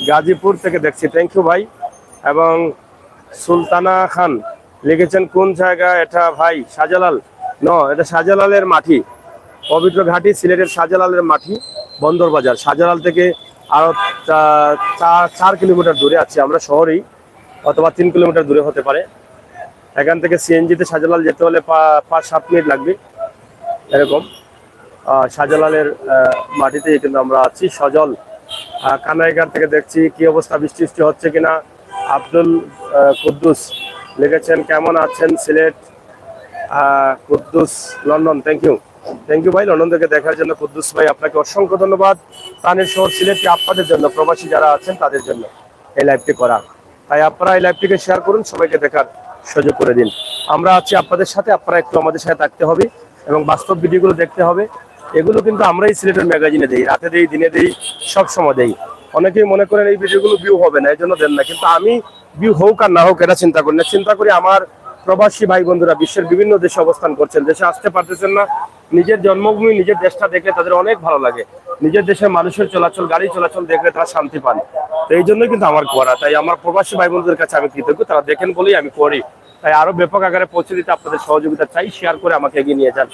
গাজীপুর থেকে দেখছি, থ্যাংক ইউ ভাই। এবং সুলতানা খান লিখেছেন, কোন জায়গা এটা ভাই? শাহজালাল, এটা শাহজালালের মাটি, পবিত্র ঘাটি, সিলেটের শাহজালালের মাটি, বন্দরবাজার। শাহজালাল থেকে আরো 4 কিলোমিটার দূরে আছি আমরা, শহরেই, অথবা 3 কিলোমিটার দূরে হতে পারে। এখান থেকে সিএনজিতে শাহজালাল যেতে হলে 5-7 মিনিট লাগবে এরকম। শাহজালালের মাটিতে কিন্তু আমরা আছি। সজল কানাইঘাট থেকে দেখছি, কি অবস্থা, বৃষ্টি হচ্ছে কিনা? আব্দুল কুদ্দুস লিখেছেন, কেমন আছেন Sylhet? Kuddus London, thank you. Thank you ভাই, লন্ডন থেকে দেখার জন্য কুদ্দুস ভাই, আপনাকে অসংখ্য ধন্যবাদ। প্রাণের শহর সিলেটটি আপনাদের জন্য, প্রবাসী যারা আছেন তাদের জন্য এই লাইভটি করা। তাই আপনারা এই লাইভটিকে শেয়ার করুন, সবাইকে দেখার সুযোগ করে দিন। আমরা আছি আপনাদের সাথে, আপনারা একটু আমাদের সাথে থাকতে হবে এবং বাস্তব ভিডিওগুলো দেখতে হবে। এগুলো কিন্তু আমরাই সিলেটের ম্যাগাজিনে দেই, রাতে দেই, দিনে দেই, সব সময় দেই। অনেকেই মনে করেন এই ভিডিওগুলো ভিউ হবে না, এই জন্য দেন না, কিন্তু আমি ভিউ হোক আর না হোক এটা চিন্তা করি না। চিন্তা করি আমার প্রবাসী ভাই বন্ধুরা বিশ্বের বিভিন্ন দেশে অবস্থান করছেন, দেশে আসতে পারতেছেন না, নিজের জন্মভূমি নিজের দেশটা দেখলে তাদের অনেক ভালো লাগে। নিজের দেশের মানুষের চলাচল, গাড়ি চলাচল দেখলে তারা শান্তি পান। তো এই জন্যই কিন্তু আমার করা। তাই আমার প্রবাসী ভাই বন্ধুদের কাছে আমি কৃতজ্ঞ, তারা দেখেন বলেই আমি করি। তাই আরো ব্যাপক আকারে পৌঁছে দিতে আপনাদের সহযোগিতা চাই, শেয়ার করে আমাকে এগিয়ে নিয়ে যান।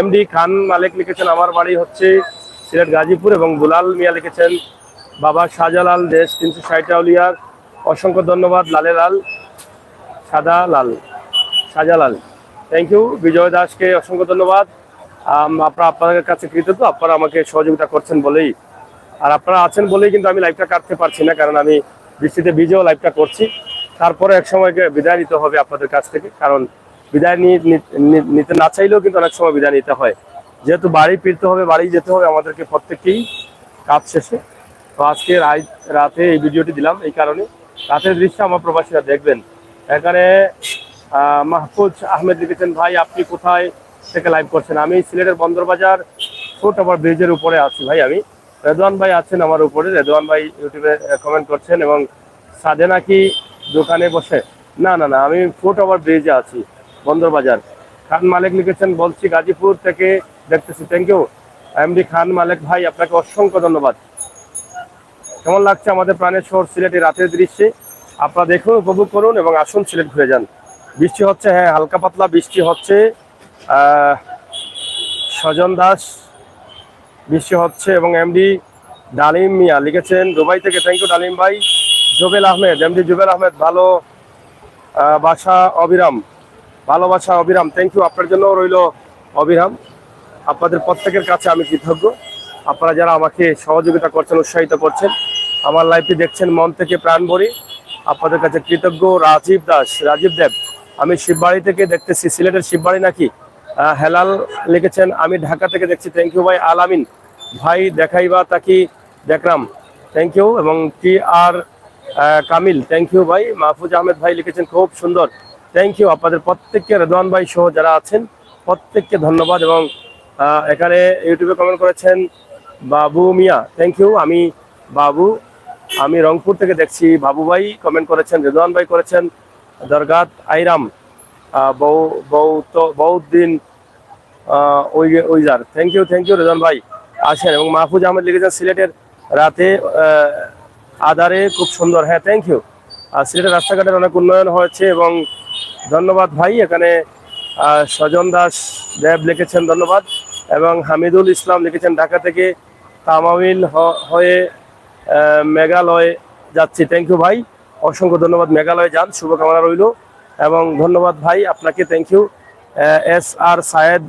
এমডি খান মালিক লিখেছেন আমার বাড়ি হচ্ছে সিলেট গাজীপুর, এবং দুলাল মিয়া লিখেছেন বাবা শাহজালাল দেশ 360 আউলিয়ার, অসংখ্য ধন্যবাদ। লালে লাল সাদা লাল শাহজালাল, থ্যাংক ইউ। বিজয় দাসকে অসংখ্য ধন্যবাদ। আপনারা আপনাদের কাছে কৃতজ্ঞ, আপনারা আমাকে সহযোগিতা করছেন বলেই, আর আপনারা আছেন বলেই কিন্তু আমি লাইভটা কাটতে পারছি না, কারণ আমি বৃষ্টিতে ভিজেও লাইভটা করছি। তারপরে এক সময়কে বিদায় নিতে হবে আপনাদের কাছ থেকে, কারণ বিদায় নিতে না চাইলেও কিন্তু অনেক সময় বিদায় নিতে হয়, যেহেতু বাড়ি ফিরতে হবে, বাড়ি যেতে হবে আমাদেরকে প্রত্যেককেই কাজ শেষে। তো আজকে রাতে এই ভিডিওটি দিলাম এই কারণে, রাতের দৃশ্য আমার প্রবাসীরা দেখবেন। এখানে মাহফুজ আহমেদ লিখেছেন ভাই আপনি কোথায় থেকে লাইভ করছেন? আমি সিলেটের বন্দরবাজার ফুট ওভার ব্রিজের উপরে আছি ভাই। আমি রেদওয়ান ভাই আছেন আমার উপরে, রেদওয়ান ভাই ইউটিউবে কমেন্ট করছেন, এবং সাদে নাকি দোকানে বসে, না না না, আমি ফুট ওভার ব্রিজে আছি বন্দরবাজার। খান মালিক লিখেছেন বলছি গাজীপুর থেকে দেখতেছি, থ্যাংক ইউ এমডি খান মালিক ভাই, আপনাকে অসংখ্য ধন্যবাদ। কেমন লাগছে আমাদের প্রাণের শহর সিলেটের রাতের দৃশ্যে? আপনারা দেখুন, উপভোগ করুন এবং আসুন সিলেট ঘুরে যান। বৃষ্টি হচ্ছে, হ্যাঁ হালকা পাতলা বৃষ্টি হচ্ছে। স্বজন দাস বৃষ্টি হচ্ছে, এবং এমডি ডালিম মিয়া লিখেছেন দুবাই থেকে, থ্যাংক ইউ ডালিম ভাই। জুবেল আহমেদ, এমডি জুবেল আহমেদ ভালো বাসা অবিরাম, ভালোবাসা অবিরাম, থ্যাংক ইউ, আপনার জন্য রইল অবিরাম। আপনাদের প্রত্যেকের কাছে আমি কৃতজ্ঞ, আপনারা যারা আমাকে সহযোগিতা করছেন, উৎসাহিত করছেন, আমার লাইভটি দেখছেন মন থেকে প্রাণ ভরি, আপনাদের কাছে কৃতজ্ঞ। রাজীব দাস, রাজীব দেব, আমি শিববাড়ি থেকে দেখতেছি, সিলেটের শিববাড়ি নাকি? হেলাল লিখেছেন আমি ঢাকা থেকে দেখছি, থ্যাংক ইউ ভাই। আলামিন ভাই দেখাইবা তাকি দেখলাম, থ্যাংক ইউ। এবং টি আর কামিল, থ্যাংক ইউ ভাই। মাহফুজ আহমেদ ভাই লিখেছেন খুব সুন্দর, থ্যাংক ইউ। আপনাদের প্রত্যেককে, রেদওয়ান ভাই সহ যারা আছেন প্রত্যেককে ধন্যবাদ। এবং এখানে ইউটিউবে কমেন্ট করেছেন বাবু মিয়া, থ্যাংক ইউ। আমি বাবু, আমি রংপুর থেকে দেখছি, বাবু ভাই কমেন্ট করেছেন, রেদওয়ান ভাই করেছেন, দরগাত আইরাম বহুদ্দিন ওইজার, thank you, thank you Redwan ভাই আসেন। এবং মাহফুজ আহমেদ লিখেছেন সিলেটের রাতে আধারে খুব সুন্দর, হ্যাঁ থ্যাংক ইউ। সিলেটের রাস্তাঘাটের অনেক উন্নয়ন হয়েছে, এবং ধন্যবাদ ভাই। এখানে স্বজন দাস দেব লিখেছেন ধন্যবাদ, এবং হামিদুল ইসলাম লিখেছেন ঢাকা থেকে তামামিল হয়ে মেঘালয় যাচ্ছি, থ্যাংক ইউ ভাই, অসংখ্য ধন্যবাদ। মেঘালয় যান, শুভকামনা রইল, এবং ধন্যবাদ ভাই আপনাকে, থ্যাংক ইউ। এস আর সায়েদ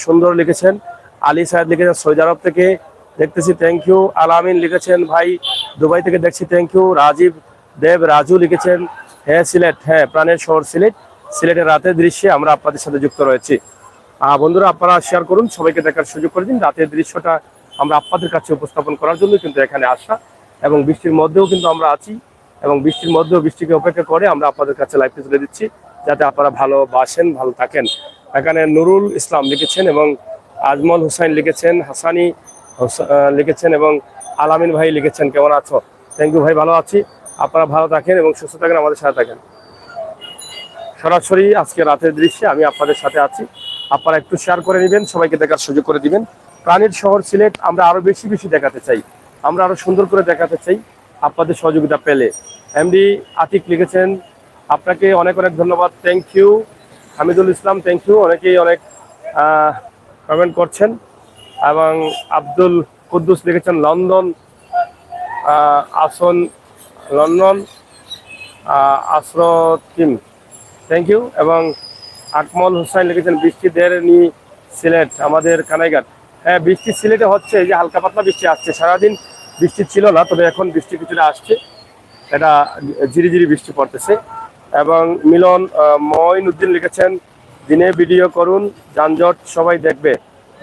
সুন্দর লিখেছেন, আলী সায়েদ লিখেছেন সৌদি আরব থেকে দেখতেছি, থ্যাংক ইউ। আলামিন লিখেছেন ভাই দুবাই থেকে দেখছি, থ্যাংক ইউ। রাজীব দেব রাজু লিখেছেন হ্যাঁ সিলেট, হ্যাঁ প্রাণের শহর সিলেট, সিলেটের রাতের দৃশ্যে আমরা আপনাদের সাথে যুক্ত রয়েছি। বন্ধুরা আপনারা শেয়ার করুন, সবাইকে দেখার সুযোগ করে দিন। রাতের দৃশ্যটা আমরা আপনাদের কাছে উপস্থাপন করার জন্য কিন্তু এখানে আসা, এবং বৃষ্টির মধ্যেও কিন্তু আমরা আছি, এবং বৃষ্টির মধ্যেও বৃষ্টিকে অপেক্ষা করে আমরা আপনাদের কাছে লাইভটি তুলে দিচ্ছি, যাতে আপনারা ভালোবাসেন, ভালো থাকেন। এখানে নুরুল ইসলাম লিখেছেন, এবং আজমল হুসাইন লিখেছেন, হাসানি লিখেছেন, এবং আলামিন ভাই লিখেছেন কেমন আছো? থ্যাংক ইউ ভাই, ভালো আছি। আপনারা ভালো থাকেন এবং সুস্থ থাকেন, আমাদের সাথে থাকেন। সরাসরি আজকে রাতের দৃশ্যে আমি আপনাদের সাথে আছি, আপনারা একটু শেয়ার করে নেবেন, সবাইকে দেখার সুযোগ করে দিবেন। প্রাণের শহর সিলেট আমরা আরো বেশি বেশি দেখাতে চাই, আমরা আরো সুন্দর করে দেখাতে চাই আপনাদের সহযোগিতা পেলে। এমডি আতিক লিখেছেন আপনাকে অনেক অনেক ধন্যবাদ, thank you. Hamidul Islam, thank you. অনেকেই অনেক কমেন্ট করছেন, এবং আব্দুল কুদ্দুস লিখেছেন লন্ডন আসরতিম, থ্যাংক ইউ। এবং আকমল হুসাইন লিখেছেন বৃষ্টি দেয়নি সিলেট, আমাদের কানাইঘাট, হ্যাঁ বৃষ্টি সিলেটে হচ্ছে, এই যে হালকা পাতলা বৃষ্টি আসছে, সারাদিন বৃষ্টি ছিল না, তবে এখন বৃষ্টি কিছুটা আসছে, এটা ঝিরিঝিরি বৃষ্টি পড়তেছে। এবং মিলন মঈনউদ্দিন লিখেছেন দিনে ভিডিও করুন, যানজট সবাই দেখবে,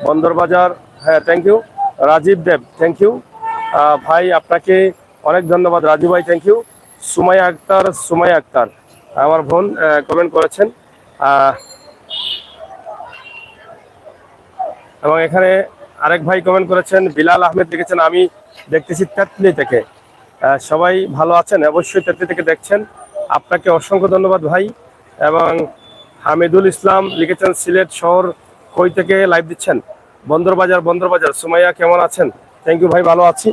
বন্দরবাজার, হ্যাঁ thank you. Rajib Deb, thank you ভাই, আপনাকে অনেক ধন্যবাদ রাজীব ভাই, থ্যাংক ইউ। সুমাইয়া আক্তার আমার বোন কমেন্ট করেছেন। আহ, এবং এখানে আরেক ভাই কমেন্ট করেছেন, বিলাল আহমেদ লিখেছেন আমি দেখতেছি তেতলি থেকে। সবাই ভালো আছেন? অবশ্যই তেতলি থেকে দেখছেন, আপনাকে অসংখ্য ধন্যবাদ ভাই। এবং হামিদুল ইসলাম লিখেছেন সিলেট শহর কই থেকে লাইভ দিচ্ছেন? বন্দরবাজার। সুমাইয়া কেমন আছেন? থ্যাংক ইউ ভাই, ভালো আছি।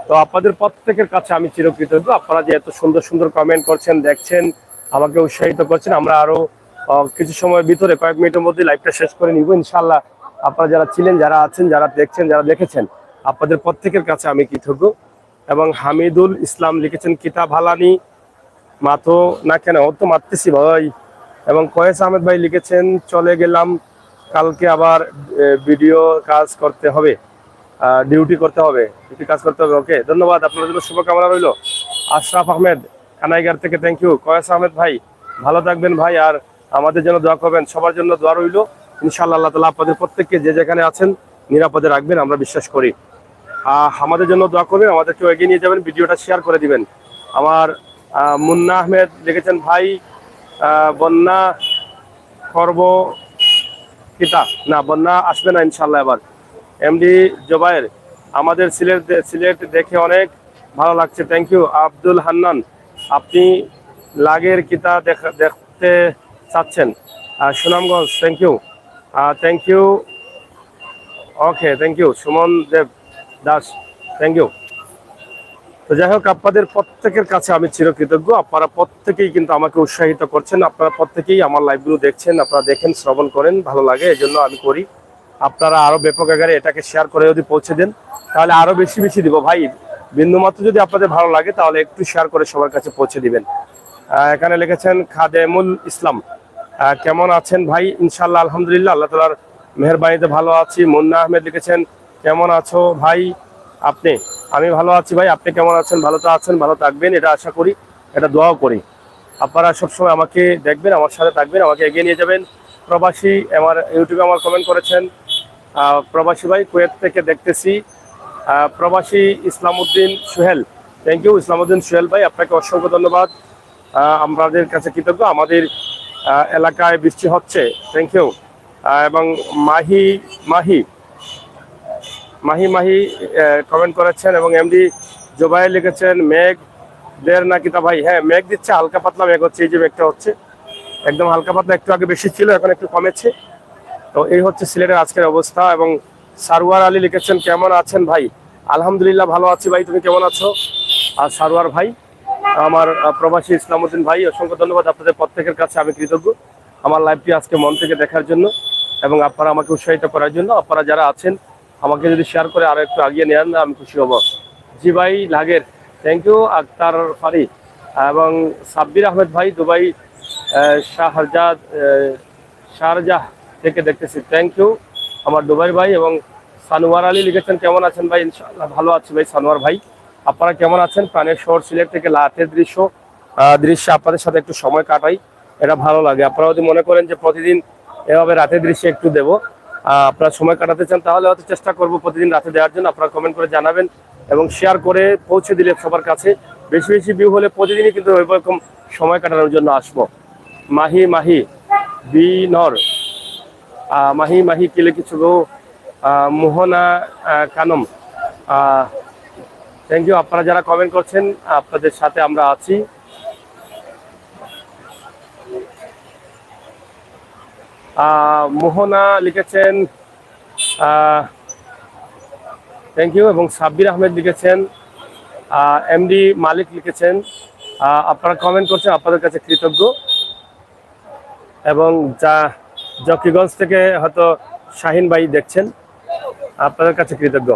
তো আপনাদের প্রত্যেকের কাছে আমি চিরকৃতজ্ঞ, আপনারা যে এত সুন্দর সুন্দর কমেন্ট করছেন, দেখছেন, আমাকে উৎসাহিত করছেন। আমরা আরো কিছু সময়ের ভিতরে কয়েক মিনিটের মধ্যে লাইভটা শেষ করে নিব ইনশাআল্লাহ। আপনারা যারা ছিলেন, যারা আছেন, যারা দেখছেন, যারা দেখেছেন, আপনাদের প্রত্যেকের কাছে আমি কৃতজ্ঞ। এবং হামিদুল ইসলাম লিখেছেন কিতাব হালানি মাতো না কেন? ও তো মারতেছি ভাই। এবং কয়েস আহমেদ ভাই লিখেছেন চলে গেলাম, কালকে আবার ভিডিও কাজ করতে হবে, ডিউটি কাজ করতে হবে। ওকে, ধন্যবাদ, আপনার জন্য শুভকামনা রইল। আশরাফ আহমেদ কানাইগার থেকে, থ্যাংক ইউ। কয়েস আহমেদ ভাই ভালো থাকবেন ভাই, আর আমাদের জন্য দোয়া করবেন, সবার জন্য দোয়া রইল। ইনশাআল্লাহ আল্লাহ তাআলা আপনাদের প্রত্যেককে যে যেখানে আছেন নিরাপদে রাখবেন, আমরা বিশ্বাস করি। আমাদের জন্য দোয়া করবেন, আমাদেরকেও এগিয়ে নিয়ে যাবেন, ভিডিওটা শেয়ার করে দিবেন। আমার মুন্না আহমেদ লিখেছেন ভাই বন্যা করব কিতা না, বন্যা আসবে না ইনশাআল্লাহ এবার। এমডি জোবায়ের আমাদের সিলেট দেখে অনেক ভালো লাগছে, থ্যাংক ইউ। আব্দুল হান্নান আপনি লাগের কিতা দেখতে চাচ্ছেন? Sunamganj, thank you. Thank you, okay thank you. Suman Deb Das, thank you. তো যাই হোক, আপনাদের প্রত্যেকের কাছে আমি চিরকৃতজ্ঞ, আপনারা প্রত্যেকেই কিন্তু আমাকে উৎসাহিত করছেন, আপনারা প্রত্যেকেই আমার লাইভগুলো দেখছেন, আপনারা দেখেন, শ্রবণ করেন, ভালো লাগে, এই জন্য আমি করি। আপনারা আরো ব্যাপক আকারে এটাকে শেয়ার করে যদি পৌঁছে দেন তাহলে আরো বেশি বেশি দিব ভাই। বিন্দুমাত্র যদি আপনাদের ভালো লাগে তাহলে একটু শেয়ার করে সবার কাছে পৌঁছে দিবেন। এখানে লিখেছেন খাদেমুল ইসলাম, কেমন আছেন ভাই? ইনশাআল্লাহ আলহামদুলিল্লাহ, আল্লাহ তাআলার মেহেরবানিতে ভালো আছি। মুন্না আহমেদ লিখেছেন কেমন আছো ভাই আপনি? আমি ভালো আছি ভাই, আপনি কেমন আছেন? ভালো তো আছেন, ভালো থাকবেন, এটা আশা করি, এটা দোয়াও করি। আপনারা সবসময় আমাকে দেখবেন, আমার সাথে থাকবেন, আমাকে এগিয়ে নিয়ে যাবেন। প্রবাসী আমার ইউটিউবে আমার কমেন্ট করেছেন, প্রবাসী ভাই কুয়েত থেকে দেখতেছি। প্রবাসী ইসলামউদ্দিন সোহেল, থ্যাংক ইউ ইসলামউদ্দিন সোহেল ভাই, আপনাকে অসংখ্য ধন্যবাদ, আমাদের কাছে কৃতজ্ঞ। আমাদের এলাকায় বৃষ্টি হচ্ছে, থ্যাংক ইউ। এবং মাহি মাহি মাহি মাহি কমেন্ট করেছেন। এবং এমডি জোবাই লিখেছেন মেঘ দের না কিতা ভাই? হ্যাঁ, মেঘ দিচ্ছে, হালকা পাতলা মেঘ হচ্ছে, এই যে মেঘটা হচ্ছে একদম হালকা পাতলা, একটু আগে বেশি ছিল, এখন একটু কমেছে। তো এই হচ্ছে সিলেটের আজকের অবস্থা। এবং সারওয়ার আলী লিখেছেন কেমন আছেন ভাই? আলহামদুলিল্লাহ ভালো আছি ভাই, তুমি কেমন আছো? আর সারওয়ার ভাই আমার প্রবাসী ইসলামউদ্দিন ভাই, অসংখ্য ধন্যবাদ, আপনাদের প্রত্যেকের কাছে আমি কৃতজ্ঞ আমার লাইভটি আজকে মন থেকে দেখার জন্য এবং আপনারা আমাকে উৎসাহিত করার জন্য। আপনারা যারা আছেন আমাকে যদি শেয়ার করে আরো একটু আগিয়ে নেন না, আমি খুশি হব। জি ভাই লাগের, থ্যাংক ইউ। আক্তার ফারি এবং সাব্বির আহমেদ ভাই দুবাই শারজাহ থেকে দেখতেছি, থ্যাংক ইউ আমার দুবাই ভাই। এবং সানোয়ার আলী লিখেছেন কেমন আছেন ভাই? ইনশাআল্লাহ ভালো আছি ভাই সানোয়ার ভাই, আপনারা কেমন আছেন? প্রাণের শহর সিলেট থেকে রাতের দৃশ্যে আপনাদের সাথে একটু সময় কাটাই, এটা ভালো লাগে। আপনারা যদি মনে করেন যে প্রতিদিন এভাবে রাতের দৃশ্যে একটু দেবো, আপনারা সময় কাটাতে চান, তাহলে হয়তো চেষ্টা করবো প্রতিদিন রাতে দেওয়ার জন্য। আপনারা কমেন্ট করে জানাবেন এবং শেয়ার করে পৌঁছে দিলে সবার কাছে বেশি বেশি ভিউ হলে প্রতিদিনই কিন্তু ওইরকম সময় কাটানোর জন্য আসবো। মাহি মাহি বি নর মাহি মাহি কি লিখেছো গো? মোহনা কানম, থ্যাংক ইউ। আপনারা যারা কমেন্ট করছেন আপনাদের সাথে আমরা আছি। মোহনা লিখেছেন থ্যাংক ইউ। এবং সাব্বির আহমেদ লিখেছেন, এমডি মালিক লিখেছেন, আপনারা কমেন্ট করছেন, আপনাদের কাছে কৃতজ্ঞ। এবং জকিগঞ্জ থেকে হয়তো শাহিন ভাই দেখছেন, আপনাদের কাছে কৃতজ্ঞ।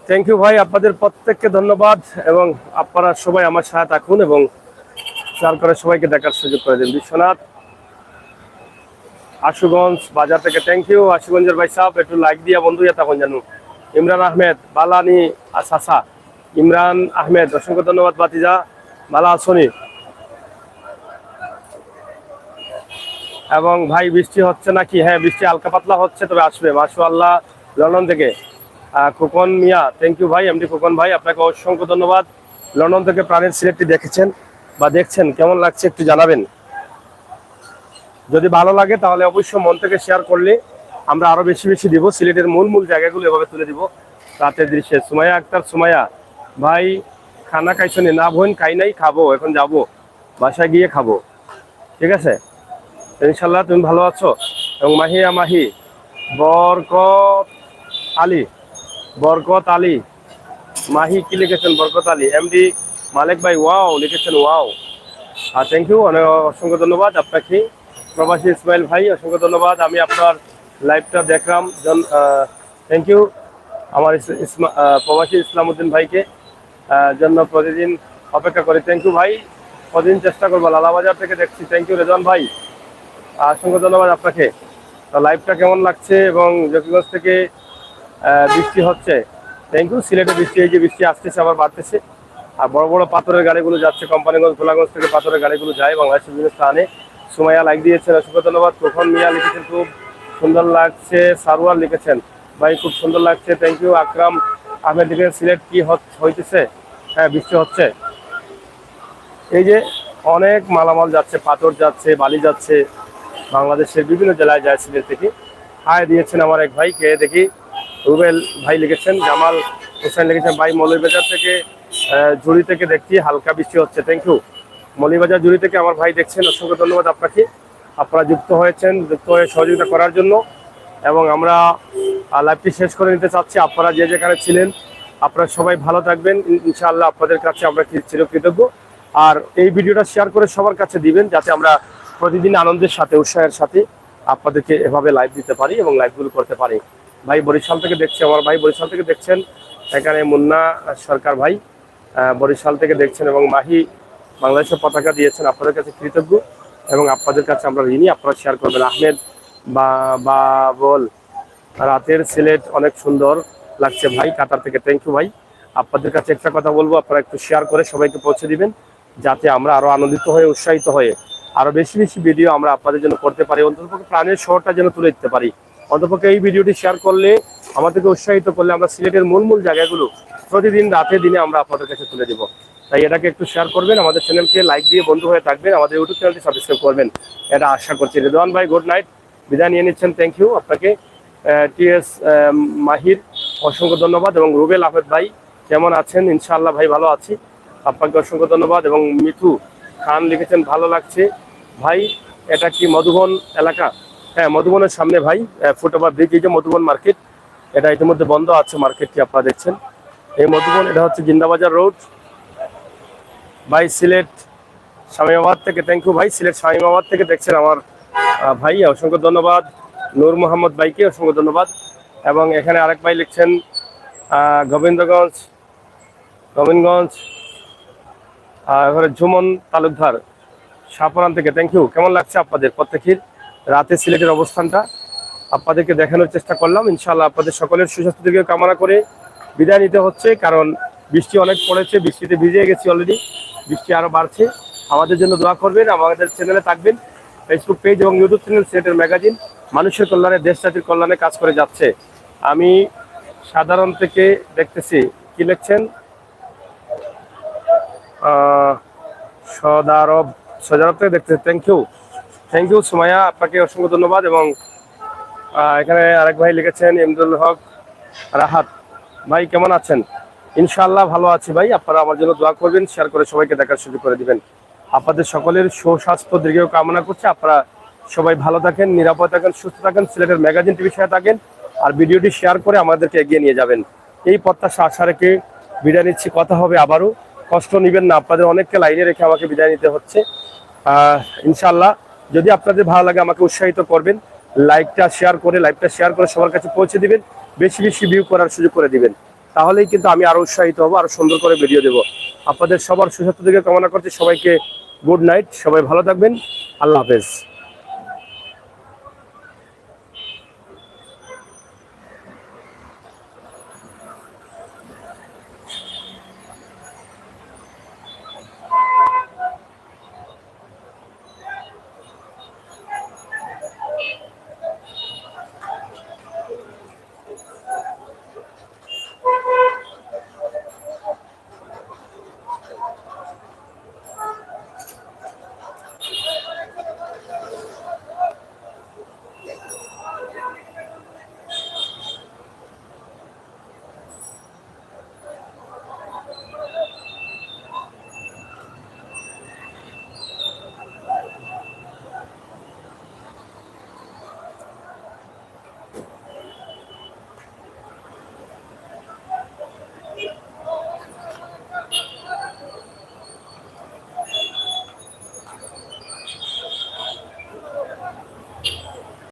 থ্যাংক ইউ ভাই, আপনাদের প্রত্যেককে ধন্যবাদ এবং আপনারা সবাই আমার সাথে থাকুন এবং শেয়ার করে সবাইকে দেখার সুযোগ করে দিন। বিশ্বনাথ আশুগঞ্জ বাজার থেকে, থ্যাংক ইউ আশুগঞ্জের ভাই সাহেব, একটু লাইক দিয়া বন্ধু তখন জানু। ইমরান আহমেদ বালানি সাসা ইমরান আহমেদ, অসংখ্য ধন্যবাদ বাতিজা, ভালো আছনি? এবং ভাই বৃষ্টি হচ্ছে নাকি? হ্যাঁ, বৃষ্টি হালকা পাতলা হচ্ছে, তবে আসবে মাশাআল্লাহ। লন্ডন থেকে খোকন মিয়া, থ্যাংক ইউ ভাই, এমডি খোকন ভাই, আপনাকে অসংখ্য ধন্যবাদ। লন্ডন থেকে প্রাণের সিলেটটি দেখেছেন বা দেখছেন, কেমন লাগছে একটু জানাবেন। যদি ভালো লাগে তাহলে অবশ্যই মন থেকে শেয়ার করলে আমরা আরো বেশি বেশি দিব, সিলেটের মূল মূল জায়গাগুলো এভাবে তুলে দিব রাতের দৃশ্যে। সুমাইয়া আক্তার, সুমাইয়া ভাই খানা খাইছনি? না বোন, খাই নাই, খাবো, এখন যাব বাসায় গিয়ে খাবো, ঠিক আছে ইনশাল্লাহ। তুমি ভালো আছো? এবং মাহিয়া মাহি, বরকত আলী, বরকত আলী মাহি কি লিখেছেন? বরকত আলী, এমডি মালিক ভাই ওয়াও লিখেছেন, ওয়াও, থ্যাংক ইউ, অনেক অসংখ্য ধন্যবাদ আপনাকে। প্রবাসী ইসমাইল ভাই, অসংখ্য ধন্যবাদ, আমি আপনার লাইভটা দেখলাম, থ্যাংক ইউ। আমার প্রবাসী ইসলামউদ্দিন ভাইকে জন্য প্রতিদিন অপেক্ষা করি, থ্যাংক ইউ ভাই, প্রতিদিন চেষ্টা করবো। লালাবাজার থেকে দেখছি, থ্যাংক ইউ রেজন ভাই, অসংখ্য ধন্যবাদ আপনাকে। তো লাইভটা কেমন লাগছে? এবং জকিগঞ্জ থেকে বৃষ্টি হচ্ছে, থ্যাংক ইউ। সিলেটে বৃষ্টি, এই যে বৃষ্টি আসতেছে আবার বাড়তেছে, আর বড় বড় পাথরের গাড়িগুলো যাচ্ছে, কোম্পানিগঞ্জ গোলাগঞ্জ থেকে পাথরের গাড়িগুলো যায় বাংলাদেশের বিভিন্ন স্থানে। সুমাইয়া লাইক দিয়েছেন, অসংখ্য ধন্যবাদ। খোকন মিয়া লিখেছেন খুব সুন্দর লাগছে। সারোয়ার লিখেছেন ভাই খুব সুন্দর লাগছে, থ্যাংক ইউ। আকরাম আহমেদ লিখেছেন সিলেট কি হইতেছে? হ্যাঁ, বৃষ্টি হচ্ছে, এই যে অনেক মালামাল যাচ্ছে, পাথর যাচ্ছে, বালি যাচ্ছে, বাংলাদেশের বিভিন্ন জেলায় যায় সিলেট থেকে। হাই দিয়েছেন আমার এক ভাই, কে দেখি, রুবেল ভাই লিখেছেন, জামাল হোসেন লিখেছেন ভাই মৌলভীবাজার থেকে জুড়ি থেকে দেখছি হালকা বৃষ্টি হচ্ছে, থ্যাংক ইউ। মৌলভীবাজার জুড়ি থেকে আমার ভাই দেখছেন, অসংখ্য ধন্যবাদ আপনাকে। আপনারা যুক্ত হয়েছেন, যুক্ত হয়ে সহযোগিতা করার জন্য। এবং আমরা লাইভটি শেষ করে নিতে চাচ্ছি। আপনারা যে যেখানে ছিলেন আপনারা সবাই ভালো থাকবেন ইনশাআল্লাহ, আপনাদের কাছে আমরা চিরকৃতজ্ঞ। আর এই ভিডিওটা শেয়ার করে সবার কাছে দিবেন, যাতে আমরা প্রতিদিন আনন্দের সাথে, উৎসাহের সাথে আপনাদেরকে এভাবে লাইভ দিতে পারি এবং লাইভগুলো করতে পারি। ভাই বরিশাল থেকে দেখছি, আমার ভাই বরিশাল থেকে দেখছেন, এখানে মুন্না সরকার ভাই বরিশাল থেকে দেখছেন, এবং মাহি বাংলাদেশের পতাকা দিয়েছেন, আপনাদের কাছে কৃতজ্ঞ এবং আপনাদের কাছে আমরা ঋণী, আপনারা শেয়ার করবেন। আহমেদ বাবল, রাতের সিলেট অনেক সুন্দর লাগছে ভাই, কাতার থেকে, থ্যাংক ইউ ভাই। আপনাদের কাছে একটা কথা বলবো, আপনারা একটু শেয়ার করে সবাইকে পৌঁছে দিবেন, যাতে আমরা আরো আনন্দিত হয়ে, উৎসাহিত হয়ে আরো বেশি বেশি ভিডিও আমরা আপনাদের জন্য করতে পারি, অন্ততপক্ষে প্রাণের শহরটা যেন তুলে দিতে পারি। অন্ততপক্ষে এই ভিডিওটি শেয়ার করলে, আমাদেরকে উৎসাহিত করলে, আমরা সিলেটের মূল মূল জায়গাগুলো প্রতিদিন রাতে দিনে আমরা আপনাদের কাছে তুলে দেবো। তাই এটাকে একটু শেয়ার করবেন, আমাদের চ্যানেলকে লাইক দিয়ে বন্ধু হয়ে থাকবেন, আমাদের ইউটিউব চ্যানেলটি সাবস্ক্রাইব করবেন, এটা আশা করছি। রেদওয়ান ভাই গুড নাইট, বিদায় নিয়ে নিচ্ছেন, থ্যাংক ইউ আপনাকে। টিএস মাহির অসংখ্য ধন্যবাদ। এবং রুবেল আহমেদ ভাই কেমন আছেন? ইনশাআল্লাহ ভাই ভালো আছি, আপনাকে অসংখ্য ধন্যবাদ। এবং মিঠু খান লিখেছেন ভালো লাগছে ভাই, এটা কি মধুবন এলাকা? হ্যাঁ, মধুবনের সামনে ভাই, ফুটওভার ব্রিজ, এই যে মধুবন মার্কেট, এটা ইতিমধ্যে বন্ধ আছে মার্কেটটি, আপনারা দেখছেন এই মধুবন, এটা হচ্ছে জিন্দাবাজার রোড ভাই। সিলেট শামীমাবাদ থেকে, থ্যাংক ইউ ভাই, সিলেট শামীমাবাদ থেকে দেখছেন আমার ভাই, অসংখ্য ধন্যবাদ। নূর মোহাম্মদ ভাইকে অসংখ্য ধন্যবাদ। এবং এখানে আরেক ভাই লিখছেন গোবিন্দগঞ্জ এবারে ঝুমন তালুকদার শাহপুরান থেকে, থ্যাংক ইউ। কেমন লাগছে আপনাদের প্রত্যেকের রাতে সিলেটের অবস্থানটা? আপনাদেরকে দেখানোর চেষ্টা করলাম। ইনশাআল্লাহ আপনাদের সকলের সুস্বাস্থ্য দিকে কামনা করে বিদায় নিতে হচ্ছে, কারণ বৃষ্টি অনেক পড়েছে, বৃষ্টিতে ভিজে গেছি অলরেডি, বৃষ্টি আরো বাড়ছে। আমাদের জন্য দোয়া করবেন, আমাদের চ্যানেলে থাকবেন, ফেসবুক পেজ এবং ইউটিউব চ্যানেল সিলেটের ম্যাগাজিন মানুষের কল্যাণে, দেশ জাতির কল্যাণে কাজ করে যাচ্ছে। আমি সাধারণ থেকে দেখতেছি, কি লিখছেন? সদারব থেকে দেখতেছি, থ্যাংক ইউ সুমাইয়া, আপনাকে অসংখ্য ধন্যবাদ। এবং এখানে আরেক ভাই লিখেছেন এমদুল হক রাহাত ভাই, কেমন আছেন? ইনশাআল্লাহ ভালো আছি ভাই, আপনারা আমার জন্য দোয়া করবেন, শেয়ার করে সবাইকে দেখার সুযোগ করে দিবেন। আপনাদের সকলের সুস্বাস্থ্য দীর্ঘ কামনা করছি। আপনারা সবাই ভালো থাকেন, নিরাপদ থাকেন, সুস্থ থাকেন, সিলেটের ম্যাগাজিন টিভির সাথে থাকেন, আর ভিডিওটি শেয়ার করে আমাদেরকে এগিয়ে নিয়ে যাবেন, এই প্রত্যাশা আশা রেখে বিদায় নিচ্ছি। কথা হবে আবারও, কষ্ট নেবেন না, আপনাদের অনেককে লাইনে রেখে আমাকে বিদায় নিতে হচ্ছে। ইনশাআল্লাহ যদি আপনাদের ভালো লাগে আমাকে উৎসাহিত করবেন, লাইভটা শেয়ার করে সবার কাছে পৌঁছে দিবেন, বেশি বেশি ভিউ করার সুযোগ করে দিবেন, তাহলেই কিন্তু আমি আরো উৎসাহিত হবো, আরো সুন্দর করে ভিডিও দেবো। আপনাদের সবার সুস্বাস্থ্য দিকে কামনা করছি, সবাইকে গুড নাইট, সবাই ভালো থাকবেন, আল্লাহ হাফেজ।